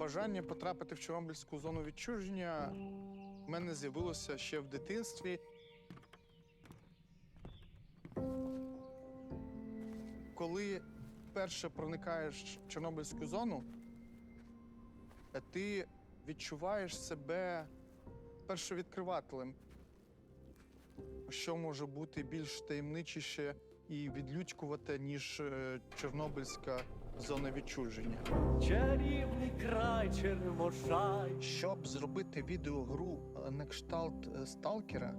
Бажання потрапити в Чорнобильську зону відчуження в мене з'явилося ще в дитинстві. Коли вперше проникаєш в Чорнобильську зону, ти відчуваєш себе першовідкривателем, що може бути більш таємничіше і відлюдькувати, ніж Чорнобильська зона відчуження. Чарівний край Черемошай. Щоб зробити відеогру на кшталт сталкера,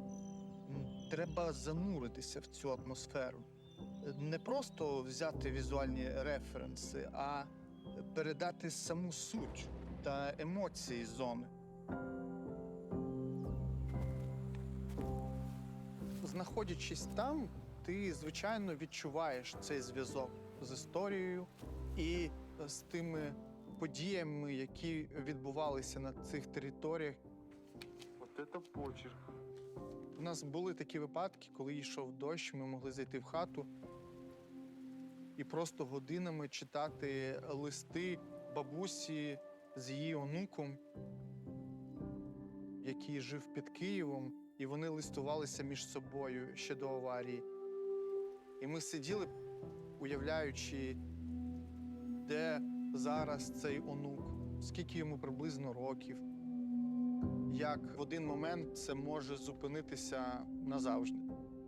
треба зануритися в цю атмосферу. Не просто взяти візуальні референси, а передати саму суть та емоції зони. Знаходячись там, ти, звичайно, відчуваєш цей зв'язок з історією і з тими подіями, які відбувалися на цих територіях. От це почерк. У нас були такі випадки, коли йшов дощ, ми могли зайти в хату і просто годинами читати листи бабусі з її онуком, який жив під Києвом, і вони листувалися між собою ще до аварії. І ми сиділи, уявляючи, де зараз цей онук, скільки йому приблизно років, як в один момент це може зупинитися назавжди.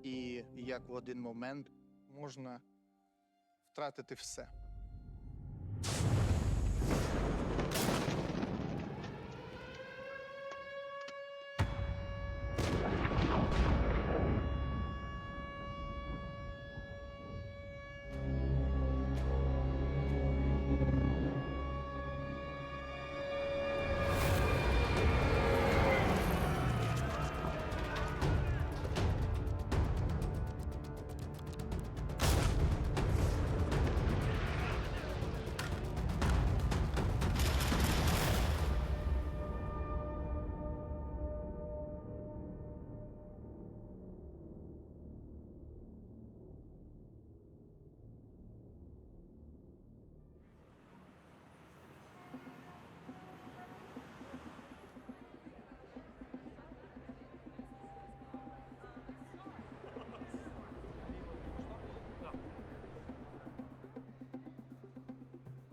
І як в один момент можна втратити все.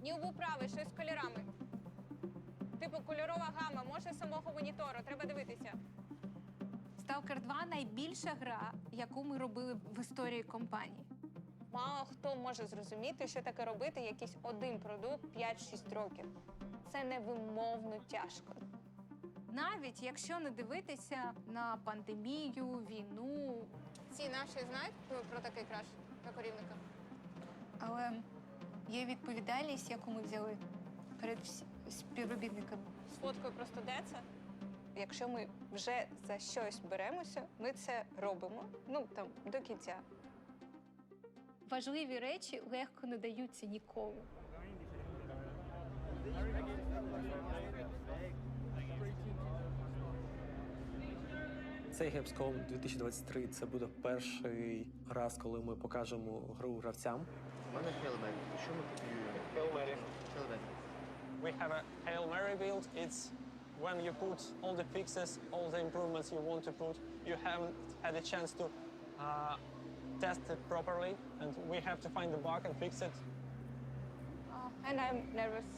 Ніл був правий, щось з кольорами. Типу, кольорова гама, може самого монітору, треба дивитися. Stalker 2 – найбільша гра, яку ми робили в історії компанії. Мало хто може зрозуміти, що таке робити якийсь один продукт 5-6 років. Це невимовно тяжко. Навіть якщо не дивитися на пандемію, війну. Ці наші знають про такий краш на корівника? Але є відповідальність, яку ми взяли перед співробітниками. З фоткою просто де це? Якщо ми вже за щось беремося, ми це робимо, до кінця. Важливі речі легко не даються ніколи. Цей Gamescom 2023 – це буде перший раз, коли ми покажемо гру гравцям. У мене Hail Mary. Що ми копіюємо? Hail Mary. Hail Mary. We have a Hail Mary build. It's when you put all the fixes, all the improvements you want to put. You haven't had a chance to test it properly, and we have to find the bug and fix it. And I'm nervous.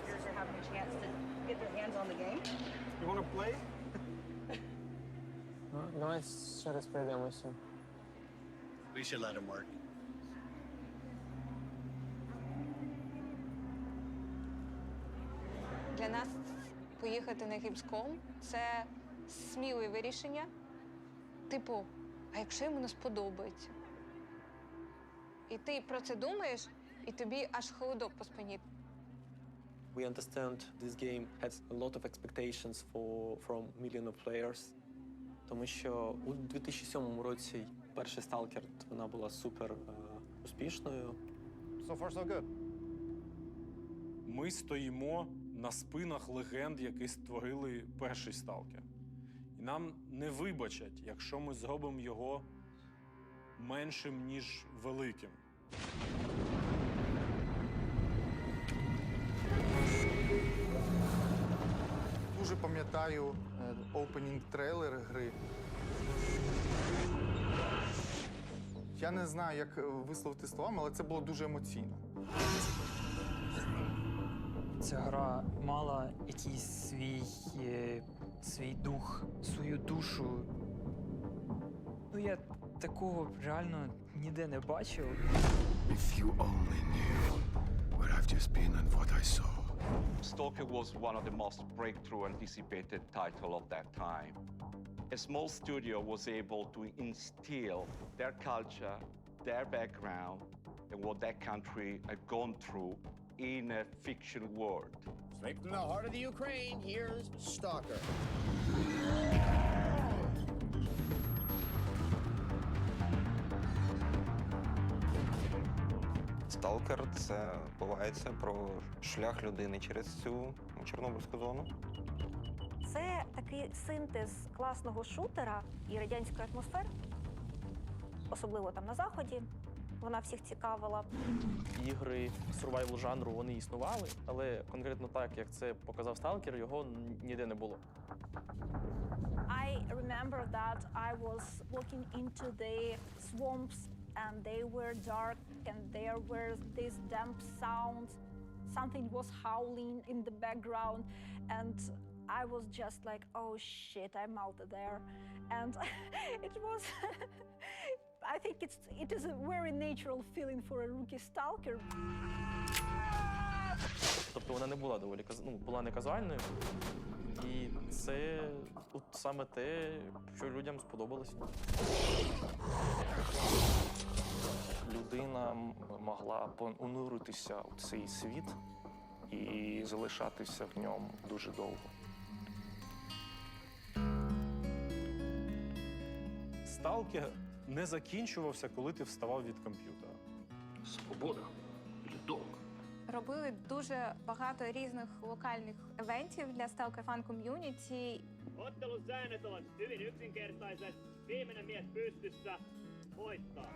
Players are having a chance to get their hands on the game. You want to play? Давай ще раз пройдемося. We should let him work. Для нас поїхати на Gamescom – це сміливе рішення. Типу, а якщо йому не сподобається? І ти про це думаєш, і тобі аж холодок по спині. We understand this game has a lot of expectations from million of players. Тому що у 2007 році перший Stalker, вона була супер успішною. So far, so good. Ми стоїмо на спинах легенд, які створили перший сталкер. І нам не вибачать, якщо ми зробимо його меншим, ніж великим. дуже пам'ятаю опенінг трейлер гри. Я не знаю, як висловити словами, але це було дуже емоційно. Ця гра мала якийсь свій дух, свою душу. Ну, я такого реально ніде не бачив. If you only knew where I've just been and what I saw. Stalker was one of the most breakthrough anticipated title of that time. A small studio was able to instill their culture, their background, and what that country had gone through in a fiction world. Straight from the heart of the Ukraine, here's Stalker. Сталкер — це бувається про шлях людини через цю Чорнобильську зону. Це такий синтез класного шутера і радянської атмосфери, особливо там на Заході. Вона всіх цікавила. Ігри сурвайвал жанру вони існували, але конкретно так, як це показав Сталкер, його ніде не було. I remember that I was walking into the swamps and they were dark and there were these damp sounds. Something was howling in the background and I was just like, oh shit, I'm out there. And it was, I think it is a very natural feeling for a rookie stalker. Тобто вона не була доволі була не казуальною. І це от саме те, що людям сподобалось. Людина могла понуритися у цей світ і залишатися в ньому дуже довго. Сталкер не закінчувався, коли ти вставав від комп'ютера. Свобода или долг? Робили дуже багато різних локальних евентів для Stalker Fan Community. Ottelun säännöt ovat hyvin yksinkertaiset. Viimeinen mies pystyssä voittaa.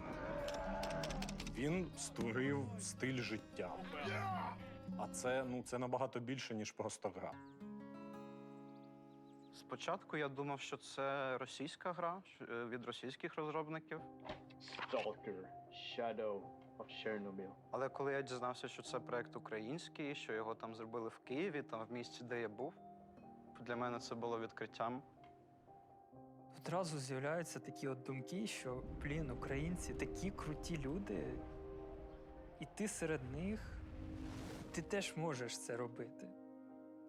Він створив стиль життя. А це набагато більше, ніж просто гра. Спочатку я думав, що це російська гра від російських розробників. Stalker, Shadow of Chernobyl. Але коли я дізнався, що це проект український, що його там зробили в Києві, там в місті, де я був, для мене це було відкриттям. Одразу з'являються такі от думки, що, українці такі круті люди, і ти серед них, ти теж можеш це робити.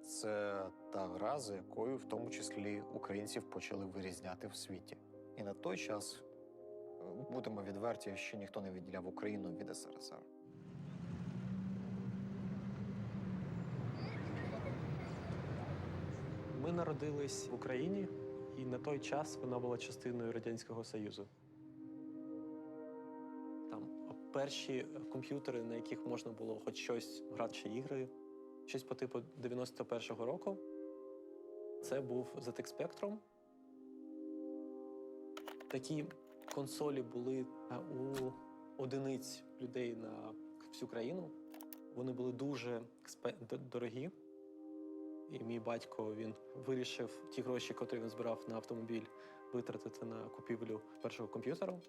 Це та гра, за якою в тому числі українців почали вирізняти в світі. І на той час, будемо відверті, ще ніхто не відділяв Україну від СРСР. Ми народились в Україні, і на той час вона була частиною Радянського Союзу. Там перші комп'ютери, на яких можна було хоч щось грати чи ігри, щось по типу 91-го року. Це був ZX Spectrum. Такі консолі були у одиниць людей на всю країну. Вони були дуже дорогі. І мій батько, він вирішив ті гроші, які він збирав на автомобіль, витратити на купівлю першого комп'ютера.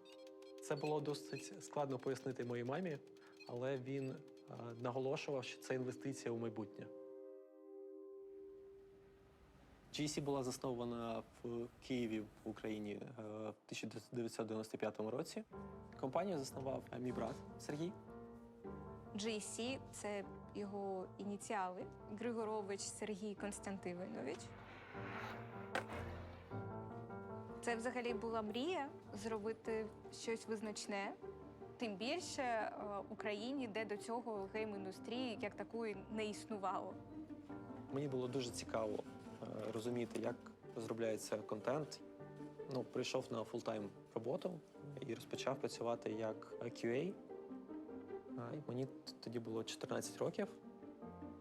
Це було досить складно пояснити моїй мамі, але він наголошував, що це інвестиція у майбутнє. GSC була заснована в Києві, в Україні, в 1995 році. Компанію заснував мій брат Сергій. GSC – це його ініціали. Григорович Сергій Константинович. Це взагалі була мрія зробити щось визначне. Тим більше в Україні, де до цього гейм-індустрії як такої не існувало. Мені було дуже цікаво розуміти, як розробляється контент. Прийшов на фултайм роботу і розпочав працювати як QA. Мені тоді було 14 років.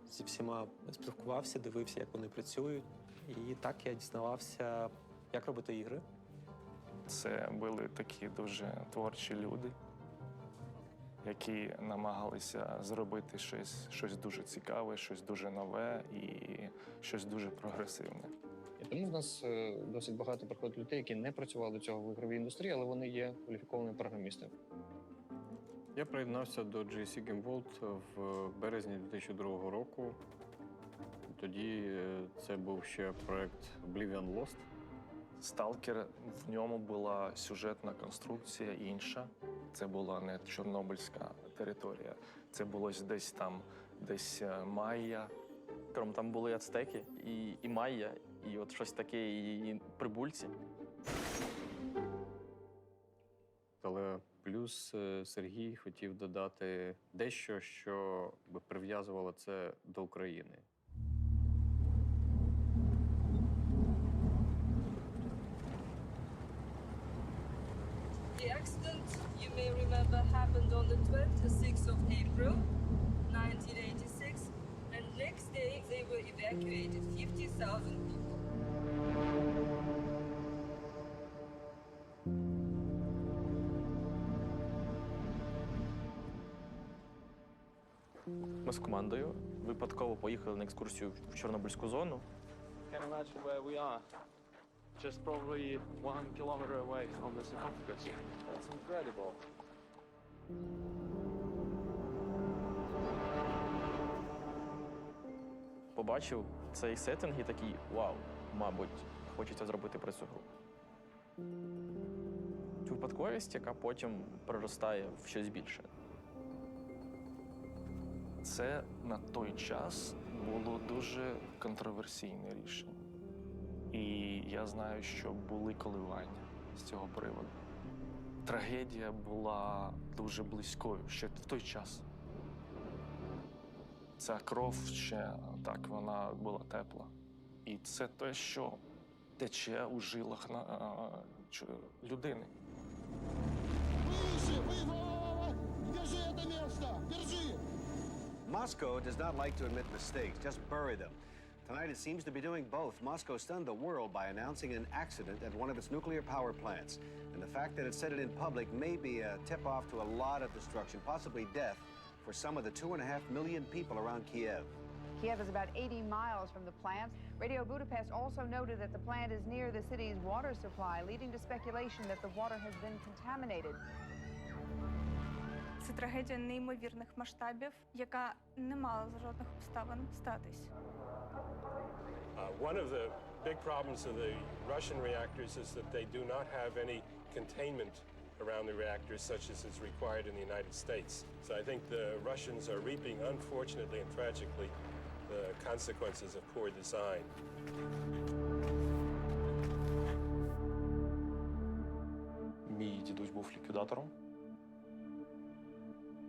Зі всіма спілкувався, дивився, як вони працюють. І так я дізнавався, як робити ігри. Це були такі дуже творчі люди. які намагалися зробити щось дуже цікаве, щось дуже нове і щось дуже прогресивне. І тому в нас досить багато приходить людей, які не працювали до цього в ігровій індустрії, але вони є кваліфікованими програмістами. Я приєднався до GSC Game World в березні 2002 року. Тоді це був ще проект Oblivion Lost. Сталкер, в ньому була сюжетна конструкція інша. Це була не чорнобильська територія. Це було десь майя. Там були ацтеки і майя, і от щось таке, і прибульці. Але плюс Сергій хотів додати дещо, що би прив'язувало це до України. The accident, you may remember, happened on the 26th of April, 1986, and next day they were evacuated, 50,000 people. Ми з командою випадково поїхали на екскурсію в Чорнобильську зону. Can't imagine where we are. Just probably 1 kilometer away from the sarcophagus. That's incredible. Побачив цей сеттинг і такий вау, мабуть, хочеться зробити про цю гру. Випадковість, яка потім проростає в щось більше. Це на той час було дуже контроверсійне рішення. І я знаю, що були коливання з цього приводу. Трагедія була дуже близькою ще в той час. Ця кров ще так, вона була тепла. І це те, що тече у жилах людини. Moscow does not like to admit mistakes, just bury them. Tonight it seems to be doing both. Moscow stunned the world by announcing an accident at one of its nuclear power plants. And the fact that it said it in public may be a tip-off to a lot of destruction, possibly death, for some of the 2.5 million people around Kiev. Kiev is about 80 miles from the plant. Radio Budapest also noted that the plant is near the city's water supply, leading to speculation that the water has been contaminated. Це трагедія неймовірних масштабів, яка не мала за жодних обставин статись. One of the big problems of the Russian reactors is that they do not have any containment around the reactors such as is required in the United States. So I think the Russians are reaping, unfortunately and tragically, the consequences of poor design. Мій дідусь був ліквідатором.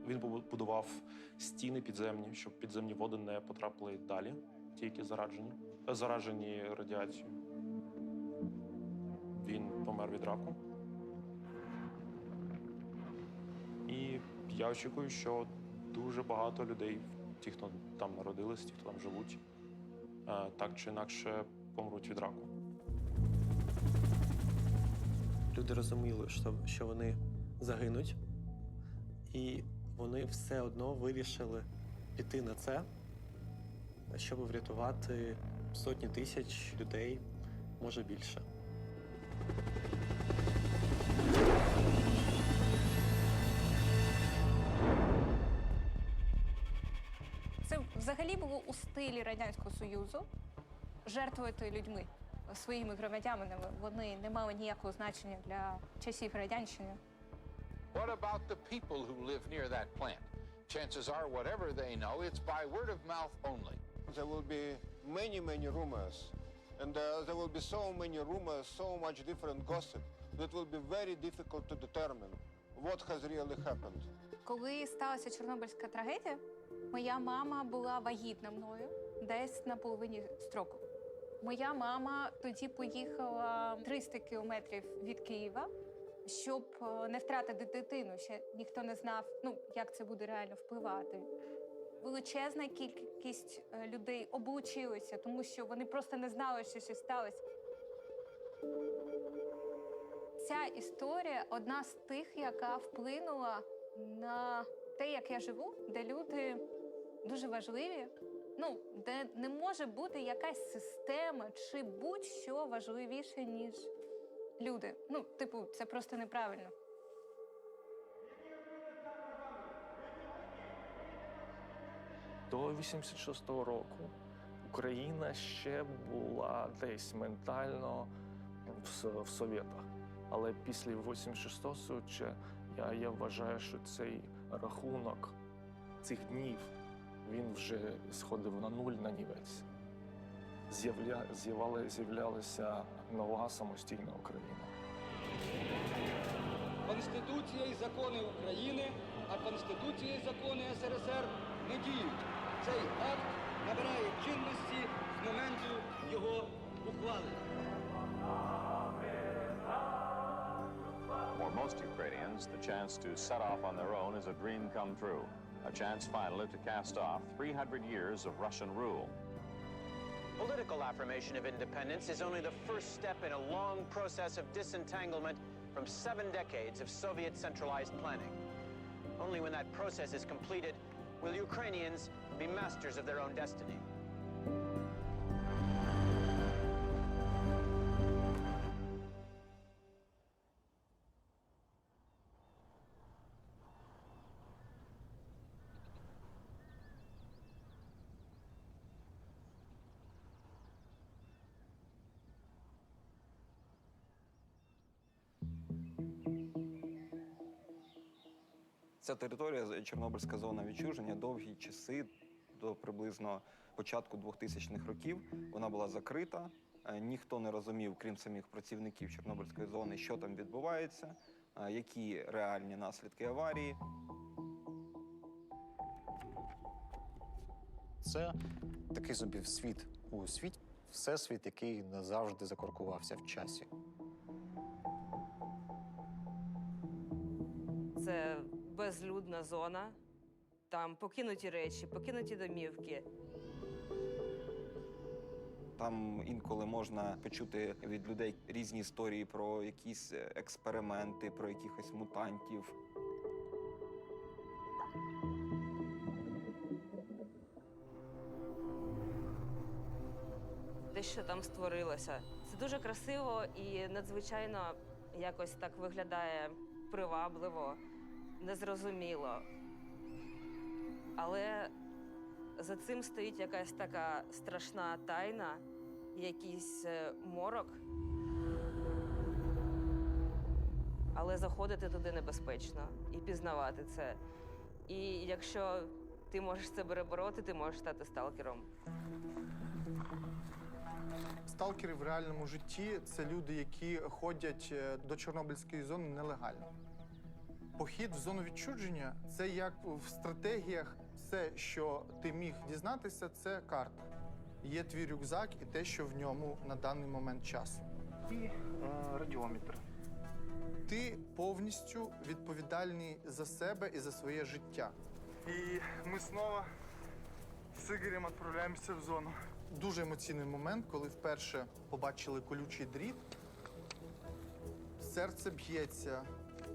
Він будував стіни підземні, щоб підземні води не потрапили далі, ті, які заражені радіацією. Він помер від раку. І я очікую, що дуже багато людей, ті, хто там народились, ті, хто там живуть, так чи інакше помруть від раку. Люди розуміли, що вони загинуть, і вони все одно вирішили піти на це, щоб врятувати сотні тисяч людей, може більше. Це взагалі було у стилі Радянського Союзу жертвувати людьми, своїми громадянами. Вони не мали ніякого значення для часів Радянщини. What about the people who live near that plant? Chances are, whatever they know, it's by word of mouth only. There will be many rumors. And there will be so many rumors, so much different gossip, that will be very difficult to determine what has really happened. Коли сталася Чорнобильська трагедія, моя мама була вагітна мною десь на половині строку. Моя мама тоді поїхала 300 кілометрів від Києва, щоб не втратити дитину. Ще ніхто не знав, як це буде реально впливати. Величезна кількість людей облучилися, тому що вони просто не знали, що щось сталося. Ця історія одна з тих, яка вплинула на те, як я живу, де люди дуже важливі, ну, де не може бути якась система чи будь-що важливіше, ніж люди. Ну, типу, це просто неправильно. До 86-го року Україна ще була десь ментально в Совєтах. Але після 86-го я вважаю, що цей рахунок цих днів, він вже сходив на нуль, на нівець. З'являлася нова самостійна Україна. Конституція і закони України, а Конституція і закони СРСР не діють. Цей акт набирає чинності з моменту його ухвалення. For most Ukrainians, the chance to set off on their own is a dream come true. A chance finally to cast off 300 years of Russian rule. Political affirmation of independence is only the first step in a long process of disentanglement from 7 decades of Soviet centralized planning. Only when that process is completed will Ukrainians be masters of their own destiny. Ця територія, Чорнобильська зона відчуження, довгі часи, до приблизно початку 2000-х років, вона була закрита. Ніхто не розумів, крім самих працівників Чорнобильської зони, що там відбувається, які реальні наслідки аварії. Це такий собі світ у світі, всесвіт, який назавжди закоркувався в часі. Це безлюдна зона, там покинуті речі, покинуті домівки. Там інколи можна почути від людей різні історії про якісь експерименти, про якихось мутантів. Те, що там створилося. Це дуже красиво і надзвичайно якось так виглядає привабливо, незрозуміло. Але за цим стоїть якась така страшна тайна, якийсь морок. Але заходити туди небезпечно і пізнавати це. І якщо ти можеш це перебороти, ти можеш стати сталкером. Сталкери в реальному житті – це люди, які ходять до Чорнобильської зони нелегально. Похід в зону відчуження – це як в стратегіях. Все, що ти міг дізнатися, це карта. Є твій рюкзак і те, що в ньому на даний момент часу. І радіометр. Ти повністю відповідальний за себе і за своє життя. І ми знову з Ігорем відправляємося в зону. Дуже емоційний момент, коли вперше побачили колючий дріт. Серце б'ється,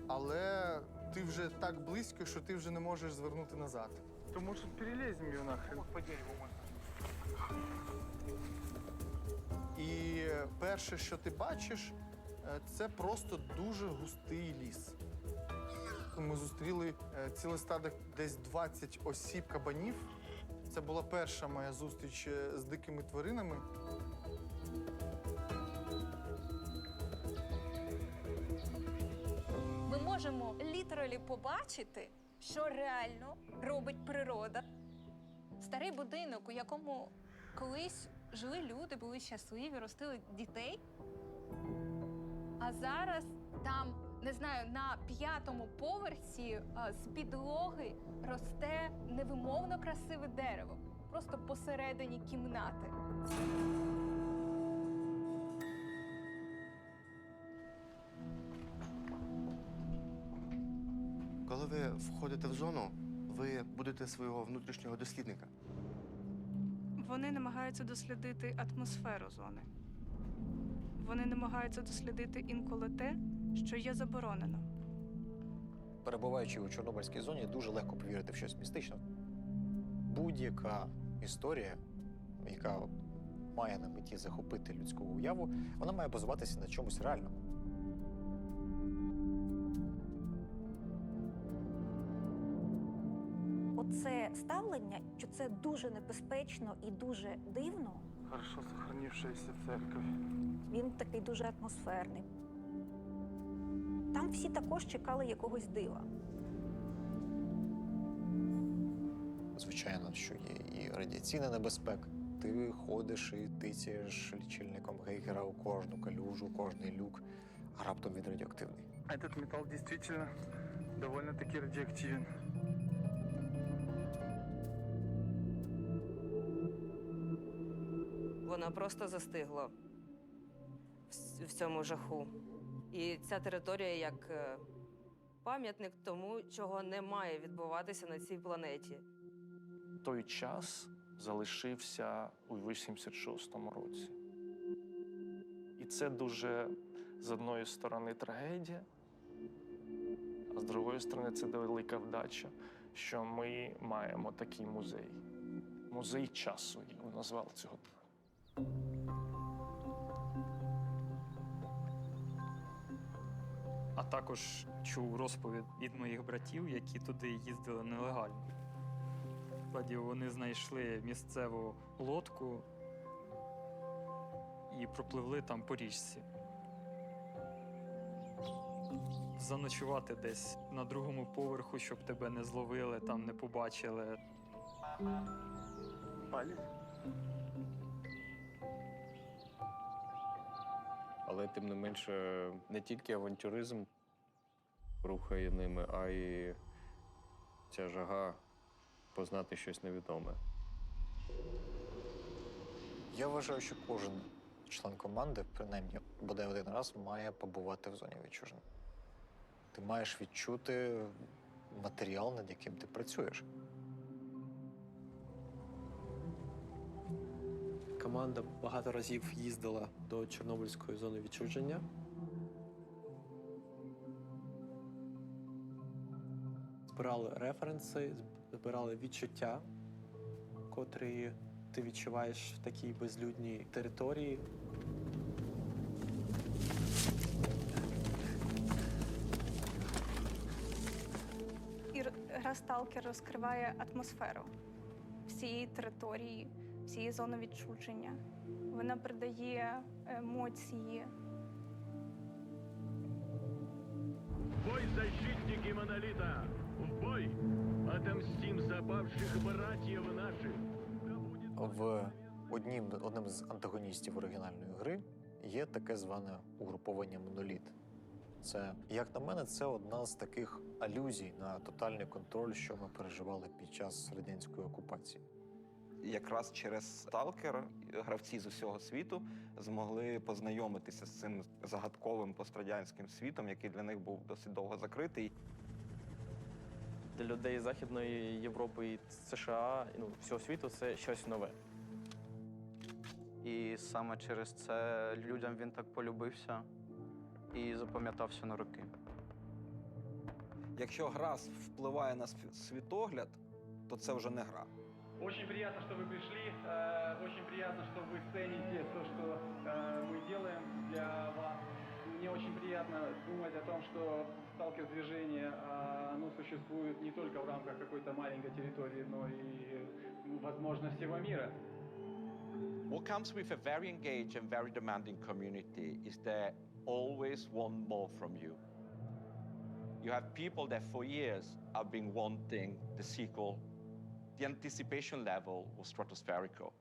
але ти вже так близько, що ти вже не можеш звернути назад. То, може, переліземо його нахрен? По дереву можна. І перше, що ти бачиш, це просто дуже густий ліс. Ми зустріли ціле стадо, десь 20 осіб кабанів. Це була перша моя зустріч з дикими тваринами. Ми можемо літералі побачити, що реально робить природа. Старий будинок, у якому колись жили люди, були щасливі, ростили дітей. А зараз там, не знаю, на 5-му поверсі з підлоги росте невимовно красиве дерево. Просто посередині кімнати. Коли ви входите в зону, ви будете свого внутрішнього дослідника. Вони намагаються дослідити атмосферу зони. Вони намагаються дослідити інколи те, що є заборонено. Перебуваючи у Чорнобильській зоні, дуже легко повірити в щось містичне. Будь-яка історія, яка має на меті захопити людську уяву, вона має базуватися на чомусь реальному. Оце ставлення, що це дуже небезпечно і дуже дивно, Хорошо сохранившаяся церковь. він такий дуже атмосферний. Там всі також чекали якогось дива. Звичайно, що є і радіаційна небезпека. Ти ходиш і тицяєш лічильником Гейгера у кожну калюжу, кожний люк, а раптом він радіоактивний. Этот металл действительно довольно-таки радиоактивен. Вона просто застигла в цьому жаху. І ця територія як пам'ятник тому, чого не має відбуватися на цій планеті. Той час залишився у 86-му році. І це дуже, з одної сторони, трагедія, а з другої сторони, це велика вдача, що ми маємо такий музей. Музей часу, я б назвав цього. А також чув розповідь від моїх братів, які туди їздили нелегально. Тоді вони знайшли місцеву лодку і пропливли там по річці. Заночувати десь на другому поверху, щоб тебе не зловили, там не побачили. Але тим не менше, не тільки авантюризм рухає ними, а й ця жага познати щось невідоме. Я вважаю, що кожен член команди, принаймні, бодай один раз, має побувати в зоні відчуження. Ти маєш відчути матеріал, над яким ти працюєш. Команда багато разів їздила до Чорнобильської зони відчуження. Збирали референси, збирали відчуття, котрі ти відчуваєш в такій безлюдній території. І гра «Сталкер» розкриває атмосферу всієї території, всієї зони відчуження. Вона передає емоції. Бой, защитники Монолита! В бой! Отомстим за павших братьев наших! Одним з антагоністів оригінальної гри є таке зване угруповання «Моноліт». Це, як на мене, це одна з таких алюзій на тотальний контроль, що ми переживали під час радянської окупації. Якраз через «Сталкер» гравці з усього світу змогли познайомитися з цим загадковим пострадянським світом, який для них був досить довго закритий. Для людей Західної Європи і США, всього світу, це щось нове. І саме через це людям він так полюбився і запам'ятався на роки. Якщо гра впливає на світогляд, то це вже не гра. Очень приятно, что вы пришли. Очень приятно, что вы цените то, что мы делаем для вас. Мне очень приятно думать о том, что сталкер-движение, оно существует не только в рамках какой-то маленькой территории, но и, возможно, всего мира. What comes with a very engaged and very demanding community is they always want more from you. You have people that for years have been wanting the sequel. The anticipation level was stratospherical.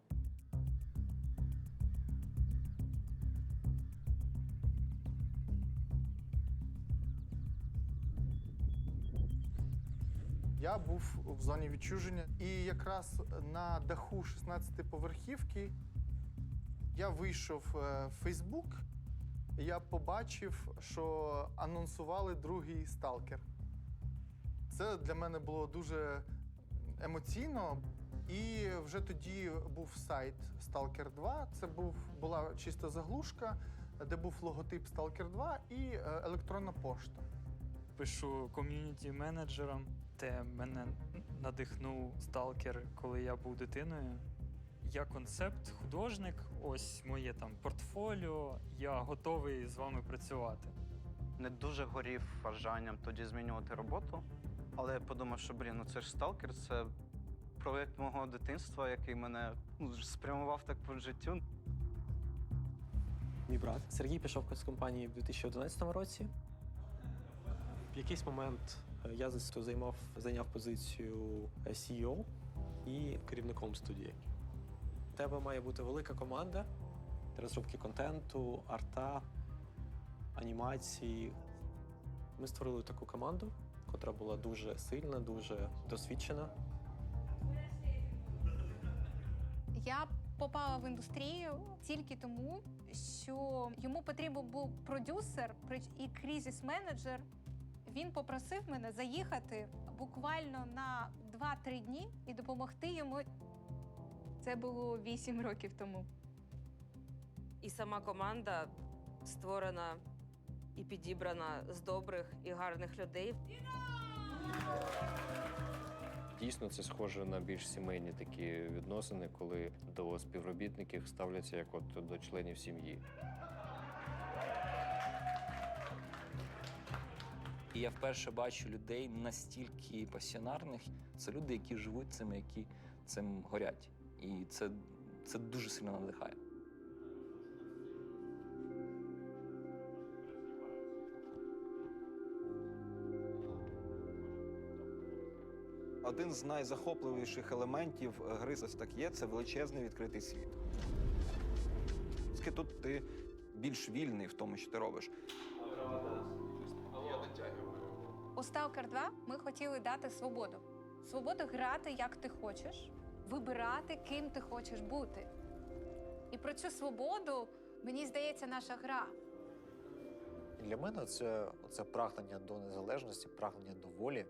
Я був в зоні відчуження, і якраз на даху 16-поверхівки я вийшов в Фейсбук, я побачив, що анонсували другий «Сталкер». Це для мене було дуже емоційно. І вже тоді був сайт «Сталкер 2». Це була чисто заглушка, де був логотип «Сталкер 2» і електронна пошта. пишу ком'юніті-менеджерам, де мене надихнув сталкер, коли я був дитиною. Я концепт-художник, ось моє там портфоліо, я готовий з вами працювати. Не дуже горів бажанням тоді змінювати роботу, але я подумав, що, ну це ж сталкер, це проєкт мого дитинства, який мене спрямував так по життю. Мій брат Сергій пішов з компанії в 2011 році. В якийсь момент я зайняв позицію CEO і керівником студії. У тебе має бути велика команда розробки контенту, арта, анімації. Ми створили таку команду, котра була дуже сильна, дуже досвідчена. Я попала в індустрію тільки тому, що йому потрібен був продюсер і кризис-менеджер. Він попросив мене заїхати буквально на 2-3 дні і допомогти йому. Це було 8 років тому. І сама команда створена і підібрана з добрих і гарних людей. Дійсно, це схоже на більш сімейні такі відносини, коли до співробітників ставляться як от до членів сім'ї. І я вперше бачу людей настільки пасіонарних. Це люди, які живуть цим, які цим горять. І це дуже сильно надихає. Один з найзахопливіших елементів гри «Ось так є» – це величезний відкритий світ. Тут ти більш вільний в тому, що ти робиш. У Stalker 2 ми хотіли дати свободу. Свободу грати, як ти хочеш, вибирати, ким ти хочеш бути. І про цю свободу, мені здається, наша гра. Для мене це прагнення до незалежності, прагнення до волі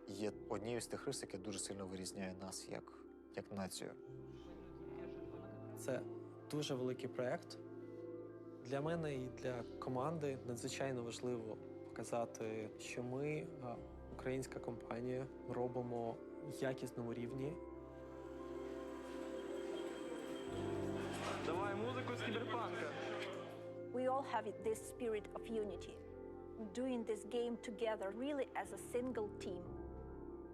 є однією з тих рис, яке дуже сильно вирізняє нас як націю. Це дуже великий проєкт. Для мене і для команди надзвичайно важливо показати, що ми, українська компанія, робимо якісному рівні. Давай музику з кіберпанка. We all have this spirit of unity, doing this game together really as a single team.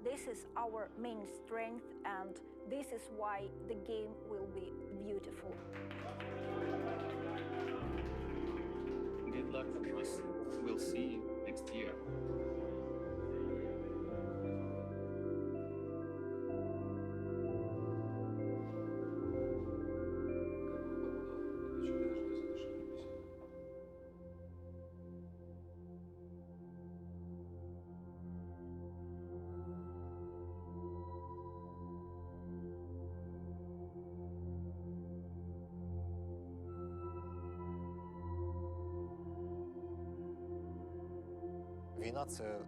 This is our main strength, and this is why the game will be beautiful. Good luck for us. We'll see you next year. Війна – це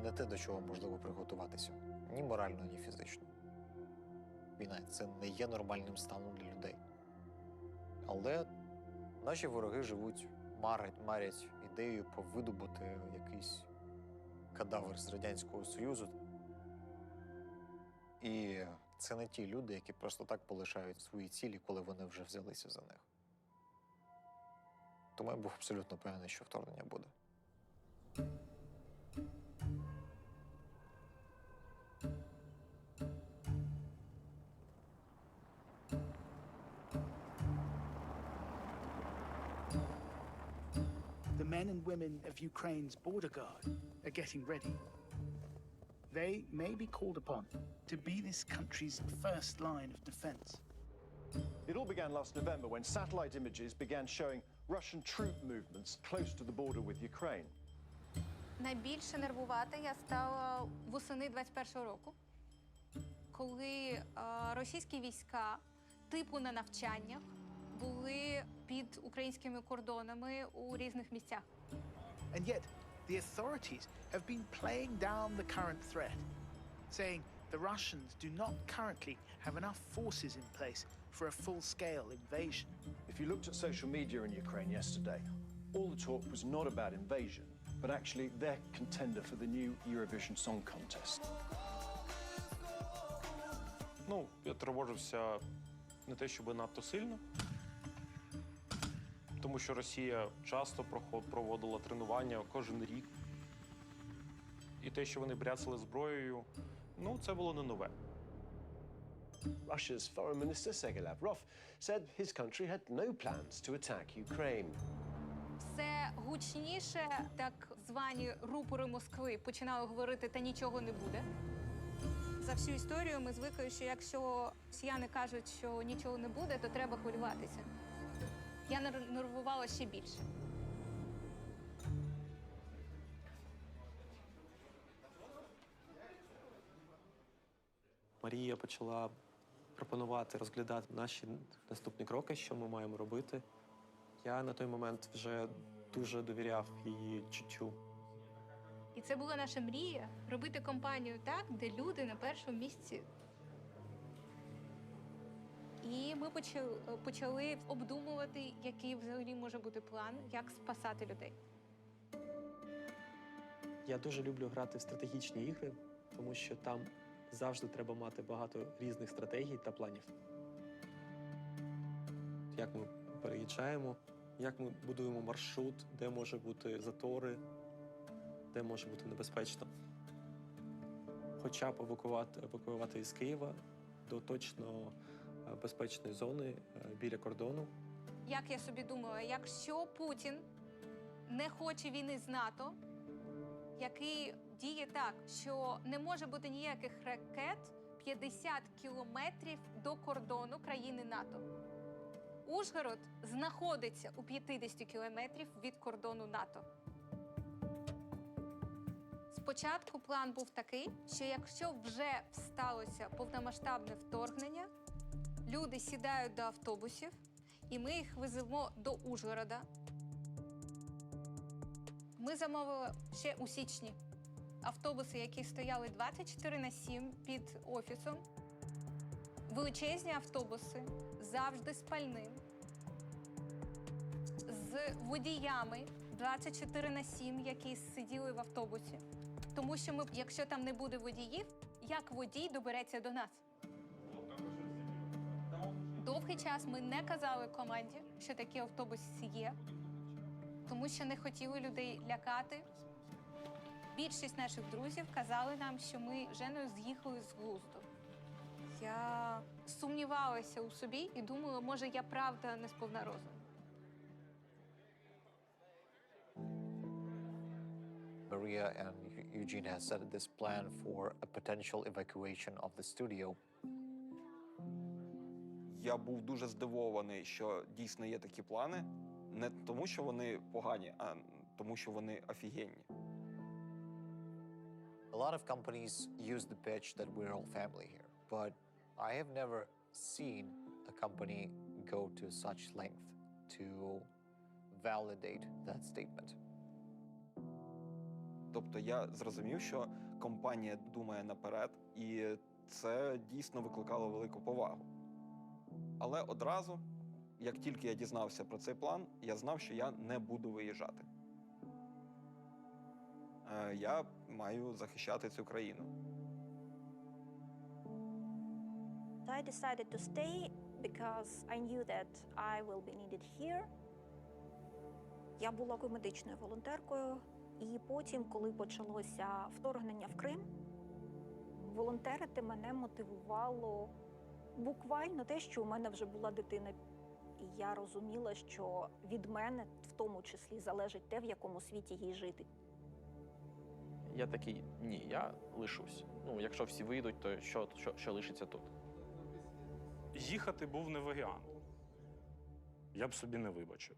не те, до чого можливо приготуватися. Ні морально, ні фізично. Війна – це не є нормальним станом для людей. Але наші вороги живуть, марять ідеєю повидобути якийсь кадавр з Радянського Союзу. І це не ті люди, які просто так полишають свої цілі, коли вони вже взялися за них. Тому я був абсолютно певний, що вторгнення буде. The men and women of Ukraine's border guard are getting ready. They may be called upon to be this country's first line of defense. It all began last November when satellite images began showing Russian troop movements close to the border with Ukraine. Найбільше нервувати я стала восени 21-го року, коли російські війська типу на навчаннях були під українськими кордонами у різних місцях. And yet, the authorities have been playing down the current threat, saying the Russians do not currently have enough forces in place for a full-scale invasion. If you looked at social media in Ukraine yesterday, all the talk was not about invasion, but actually they're contender for the new Eurovision Song Contest. Ну, я тривожився не те, щоб надто сильно, тому що Росія часто проводила тренування кожен рік. І те, що вони бряцали зброєю, ну, це було не нове. Russia's Foreign Minister Sergei Lavrov said his country had no plans to attack Ukraine. Все гучніше так звані рупори Москви починали говорити, та нічого не буде. За всю історію ми звикли, що якщо росіяни кажуть, що нічого не буде, то треба хвилюватися. Я нервувала ще більше. Марія почала пропонувати, розглядати наші наступні кроки, що ми маємо робити. Я на той момент вже дуже довіряв її чуттю. І це була наша мрія – робити компанію так, де люди на першому місці. І ми почали обдумувати, який взагалі може бути план, як спасати людей. Я дуже люблю грати в стратегічні ігри, тому що там завжди треба мати багато різних стратегій та планів. Як ми переїжджаємо, як ми будуємо маршрут, де може бути затори, де може бути небезпечно. Хоча б евакуювати із Києва до точно безпечної зони біля кордону. Як я собі думала, якщо Путін не хоче війни з НАТО, який діє так, що не може бути ніяких ракет 50 кілометрів до кордону країни НАТО. Ужгород знаходиться у 50 кілометрів від кордону НАТО. Спочатку план був такий, що якщо вже сталося повномасштабне вторгнення, люди сідають до автобусів, і ми їх веземо до Ужгорода. Ми замовили ще у січні автобуси, які стояли 24/7 під офісом. Величезні автобуси, завжди з пальним, з водіями 24/7, які сиділи в автобусі. Тому що якщо там не буде водіїв, як водій добереться до нас? Довгий час ми не казали команді, що такі автобуси є, тому що не хотіли людей лякати. Більшість наших друзів казали нам, що ми з Женою з'їхали з глузду. Я сумнівалася у собі і думала, може, я правда не сповна розуму. Maria and Eugene has set this plan for a potential evacuation of the studio. Я був дуже здивований, що дійсно є такі плани. Не тому, що вони погані, а тому, що вони офігенні. A lot of companies use the pitch that we're all family here, but I have never seen a company go to such length to validate that statement. Тобто я зрозумів, що компанія думає наперед, і це дійсно викликало велику повагу. Але одразу, як тільки я дізнався про цей план, я знав, що я не буду виїжджати. Я маю захищати цю країну. So I decided to stay because I knew that I will be needed here. Я була медичною волонтеркою, і потім, коли почалося вторгнення в Крим, волонтерити мене мотивувало буквально те, що у мене вже була дитина. І я розуміла, що від мене в тому числі залежить те, в якому світі їй жити. Я такий, ні, я лишусь. Ну, якщо всі вийдуть, то що лишиться тут? Їхати був не варіант. Я б собі не вибачив.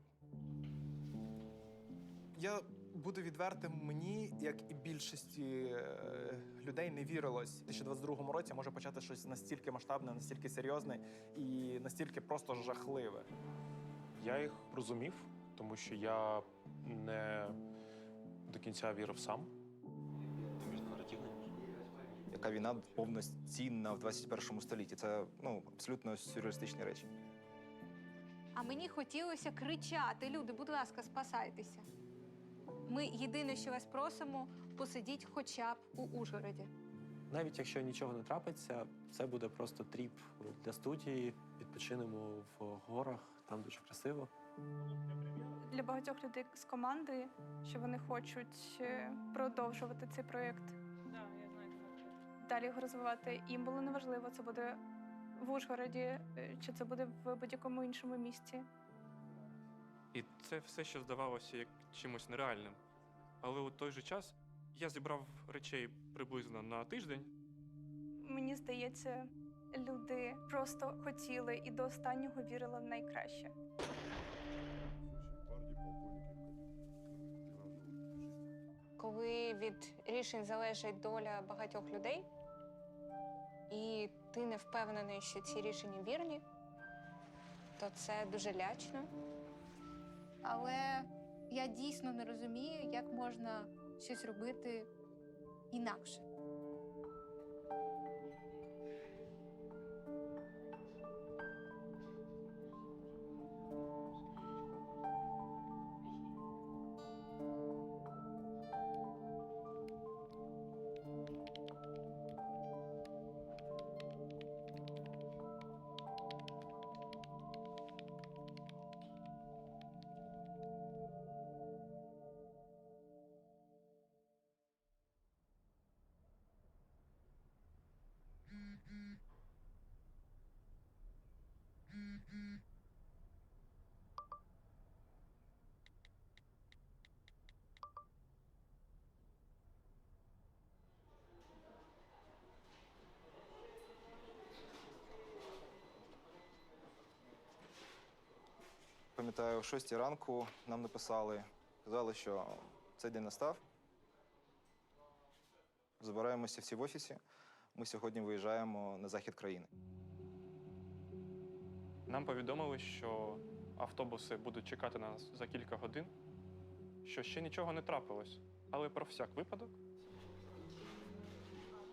Я буду відвертим, мені, як і більшості людей, не вірилось. У 2022 році може почати щось настільки масштабне, настільки серйозне і настільки просто жахливе. Я їх розумів, тому що я не до кінця вірив сам. Яка війна повноцінна в 21 столітті? Це абсолютно сюрреалістичні речі. А мені хотілося кричати: люди, будь ласка, спасайтеся. Ми єдине, що вас просимо, посидіть хоча б у Ужгороді. Навіть якщо нічого не трапиться, це буде просто тріп для студії. Відпочинемо в горах, там дуже красиво. Для багатьох людей з команди, що вони хочуть продовжувати цей проєкт. Далі його розвивати. Їм було неважливо, це буде в Ужгороді, чи це буде в будь-якому іншому місті. І це все, що здавалося як чимось нереальним. Але у той же час я зібрав речей приблизно на тиждень. Мені здається, люди просто хотіли і до останнього вірили в найкраще. Коли від рішень залежить доля багатьох людей, і ти не впевнений, що ці рішення вірні, то це дуже лячно. Але я дійсно не розумію, як можна щось робити інакше. Пам'ятаю, о 6 ранку нам написали, сказали, що цей день настав. Збираємося всі в офісі. Ми сьогодні виїжджаємо на захід країни. Нам повідомили, що автобуси будуть чекати на нас за кілька годин, що ще нічого не трапилось. Але про всяк випадок,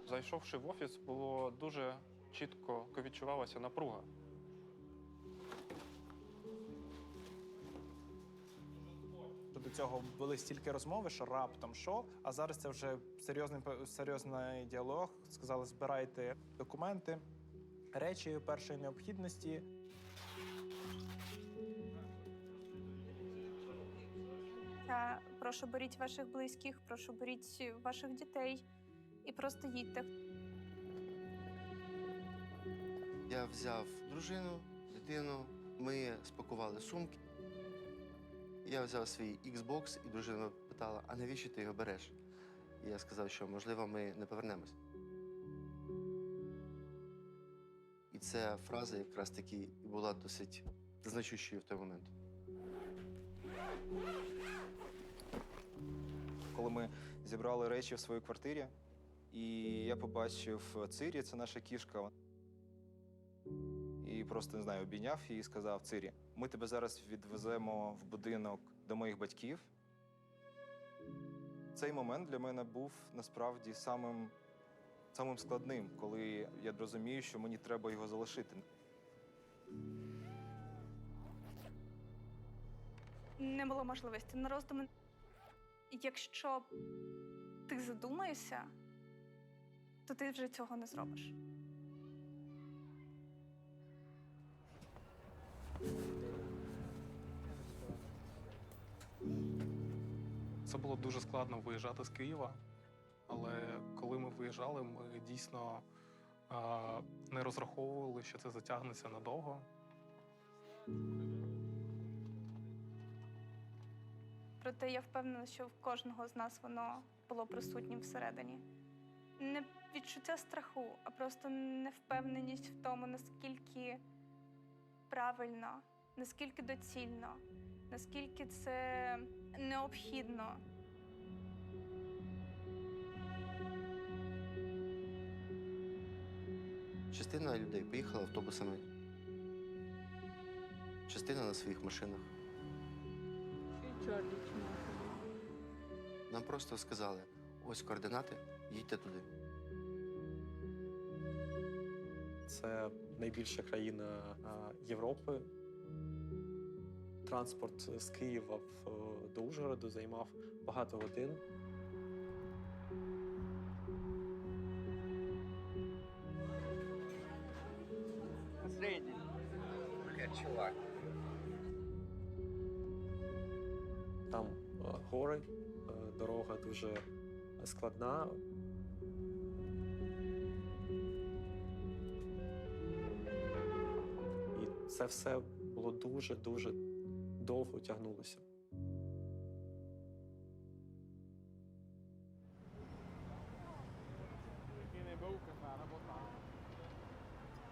зайшовши в офіс, було дуже чітко відчувалася напруга. До цього були стільки розмови, що раптом що, а зараз це вже серйозний діалог. Сказали, збирайте документи, речі першої необхідності. Та прошу, беріть ваших близьких, прошу, беріть ваших дітей і просто їдьте. Я взяв дружину, дитину, ми спакували сумки. Я взяв свій Xbox, і дружина питала, а навіщо ти його береш? І я сказав, що, можливо, ми не повернемось. І ця фраза якраз таки і була досить значущою в той момент. Коли ми зібрали речі в своїй квартирі, і я побачив Цирі, це наша кішка. І просто, не знаю, обійняв її і сказав: Цирі, ми тебе зараз відвеземо в будинок до моїх батьків. Цей момент для мене був насправді самим складним, коли я розумію, що мені треба його залишити. Не було можливості на роздуми. Якщо ти задумаєшся, то ти вже цього не зробиш. Це було дуже складно виїжджати з Києва, але коли ми виїжджали, ми дійсно не розраховували, що це затягнеться надовго. Проте я впевнена, що в кожного з нас воно було присутнім всередині. Не відчуття страху, а просто невпевненість в тому, наскільки правильно, наскільки доцільно, наскільки це необхідно. Частина людей поїхала автобусами, частина на своїх машинах. Нам просто сказали, ось координати, їдьте туди. Це найбільша країна Європи. транспорт з Києва до Ужгороду займав багато годин. Средний. Чувак. Там гори, дорога дуже складна. І це все було дуже-дуже довго тягнулося.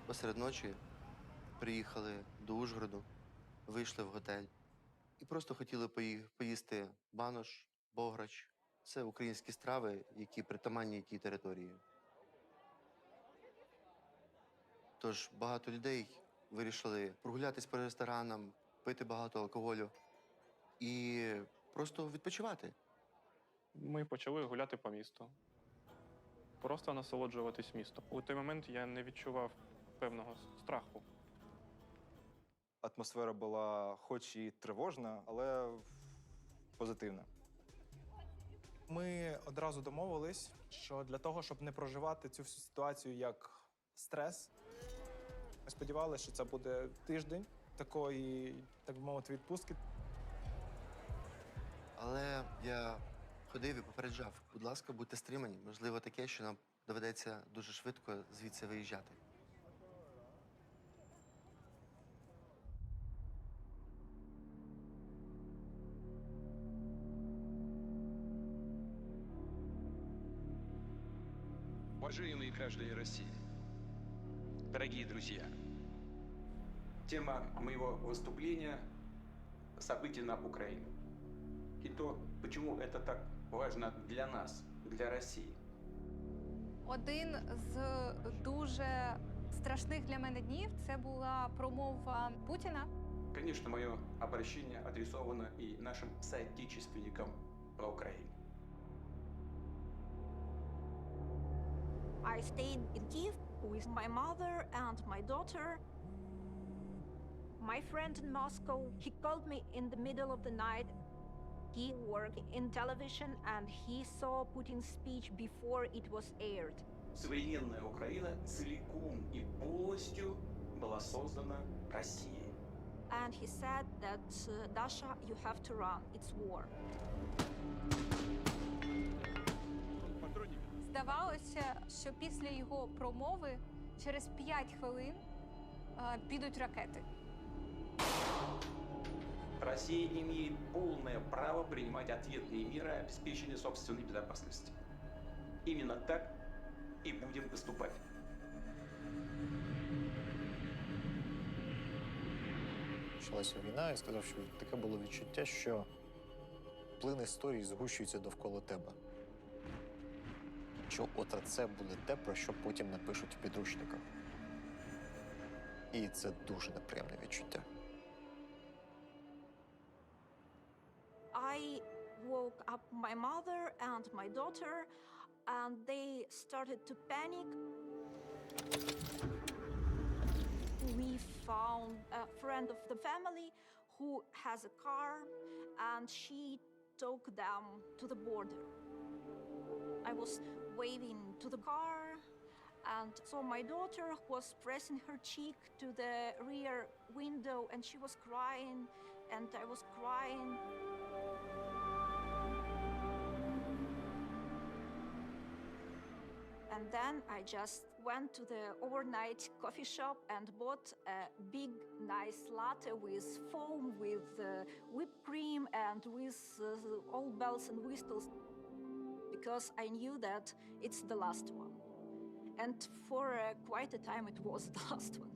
Посеред ночі приїхали до Ужгороду, вийшли в готель і просто хотіли поїсти банош, бограч. Це українські страви, які притаманні тій території. Тож багато людей вирішили прогулятись по ресторанам, пити багато алкоголю і просто відпочивати. Ми почали гуляти по місту. Просто насолоджуватись містом. У той момент я не відчував певного страху. Атмосфера була хоч і тривожна, але позитивна. Ми одразу домовились, що для того, щоб не проживати цю всю ситуацію як стрес, ми сподівалися, що це буде тиждень такої, так би мовити, відпустки. Але я ходив і попереджав, будь ласка, будьте стримані. Можливо, таке, що нам доведеться дуже швидко звідси виїжджати. Уважаемые граждане России, дорогие друзья, тема моего выступления – события на Украине. И то, почему это так важно для нас, для России. Один з дуже страшних для мене днів – це була промова Путіна. Конечно, мое обращение адресовано и нашим соотечественникам по Украине. I stayed in Kiev with my mother and my daughter. My friend in Moscow, he called me in the middle of the night. He worked in television and he saw Putin's speech before it was aired. Современная Украина целиком и полностью была создана Россией. And he said that, Dasha, you have to run, it's war. Здавалося, що після його промови через 5 хвилин підуть ракети. Россия имеет полное право принимать ответные меры обеспечения собственной безопасности. Именно так и будем поступать. Почалася війна і сказав, що таке було відчуття, що плин історії згущується довкола тебе. Що от це буде те, про що потім напишуть в підручниках. І це дуже неприємне відчуття. I woke up my mother and my daughter, and they started to panic. We found a friend of the family who has a car, and she took them to the border. I was waving to the car, and so my daughter was pressing her cheek to the rear window, and she was crying, and I was crying. And then I just went to the overnight coffee shop and bought a big, nice latte with foam, with whipped cream, and with all bells and whistles, because I knew that it's the last one. And for quite a time, it was the last one.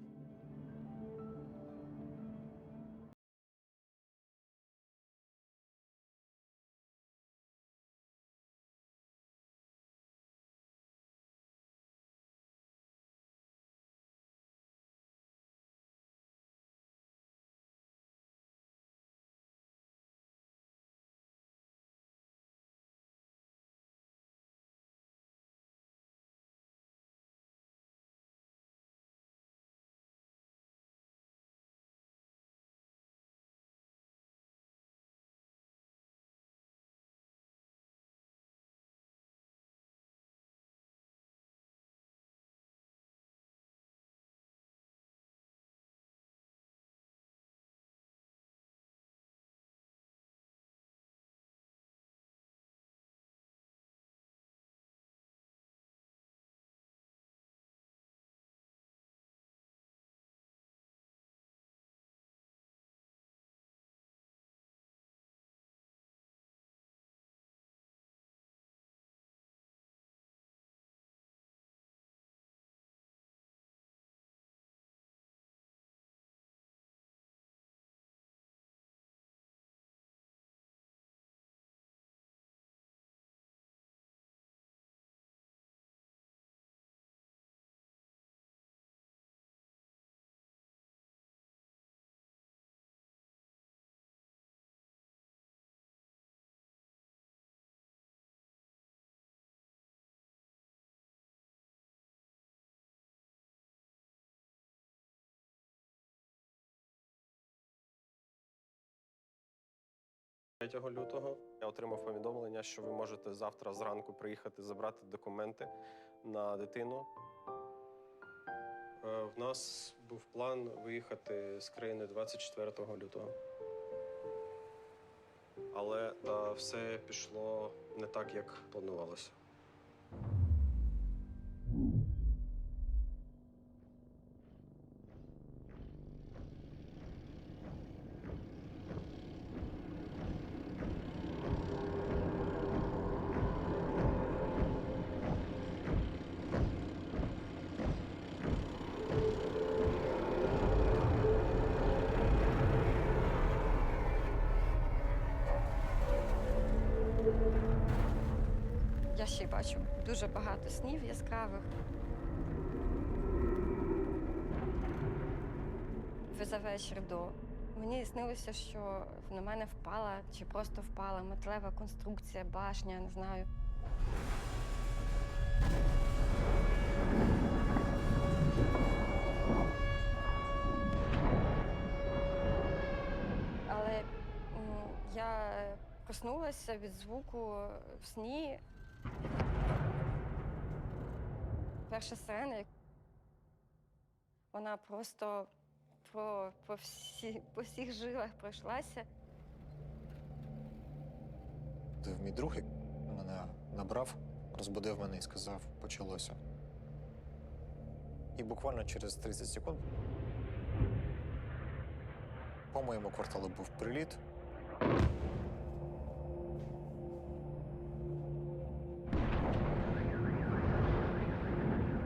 3 лютого я отримав повідомлення, що ви можете завтра зранку приїхати забрати документи на дитину. В нас був план виїхати з країни 24 лютого. Але все пішло не так, як планувалося. Я ще й бачу дуже багато снів яскравих. За вечір до мені снилося, що на мене впала чи просто впала металева конструкція, башня, не знаю. Але я проснулася від звуку в сні. Перша сирена, вона просто по всіх жилах пройшлася. Мій друг мене набрав, розбудив мене і сказав, почалося. І буквально через 30 секунд по моєму кварталу був приліт.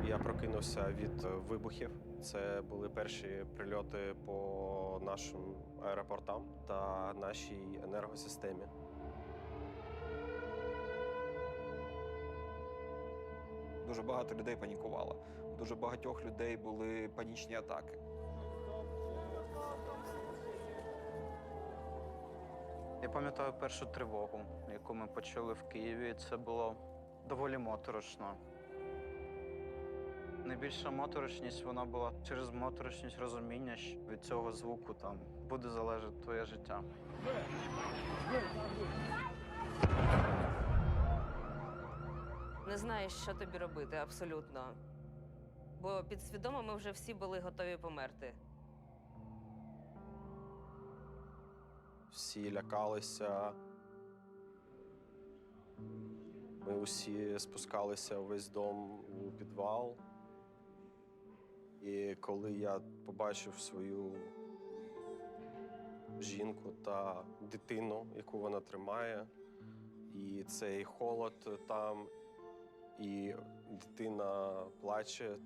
Я прокинувся від вибухів. Це були перші прильоти по нашим аеропортам та нашій енергосистемі. Дуже багато людей панікувало. У дуже багатьох людей були панічні атаки. Я пам'ятаю першу тривогу, яку ми почули в Києві. Це було доволі моторошно. Найбільша моторошність, вона була через моторошність розуміння, що від цього звуку там буде залежати твоє життя. Не знаєш, що тобі робити, абсолютно. Бо підсвідомо ми вже всі були готові померти. Всі лякалися. Ми усі спускалися увесь дом у підвал. І коли я побачив свою жінку та дитину, яку вона тримає, і цей холод там, і дитина плаче,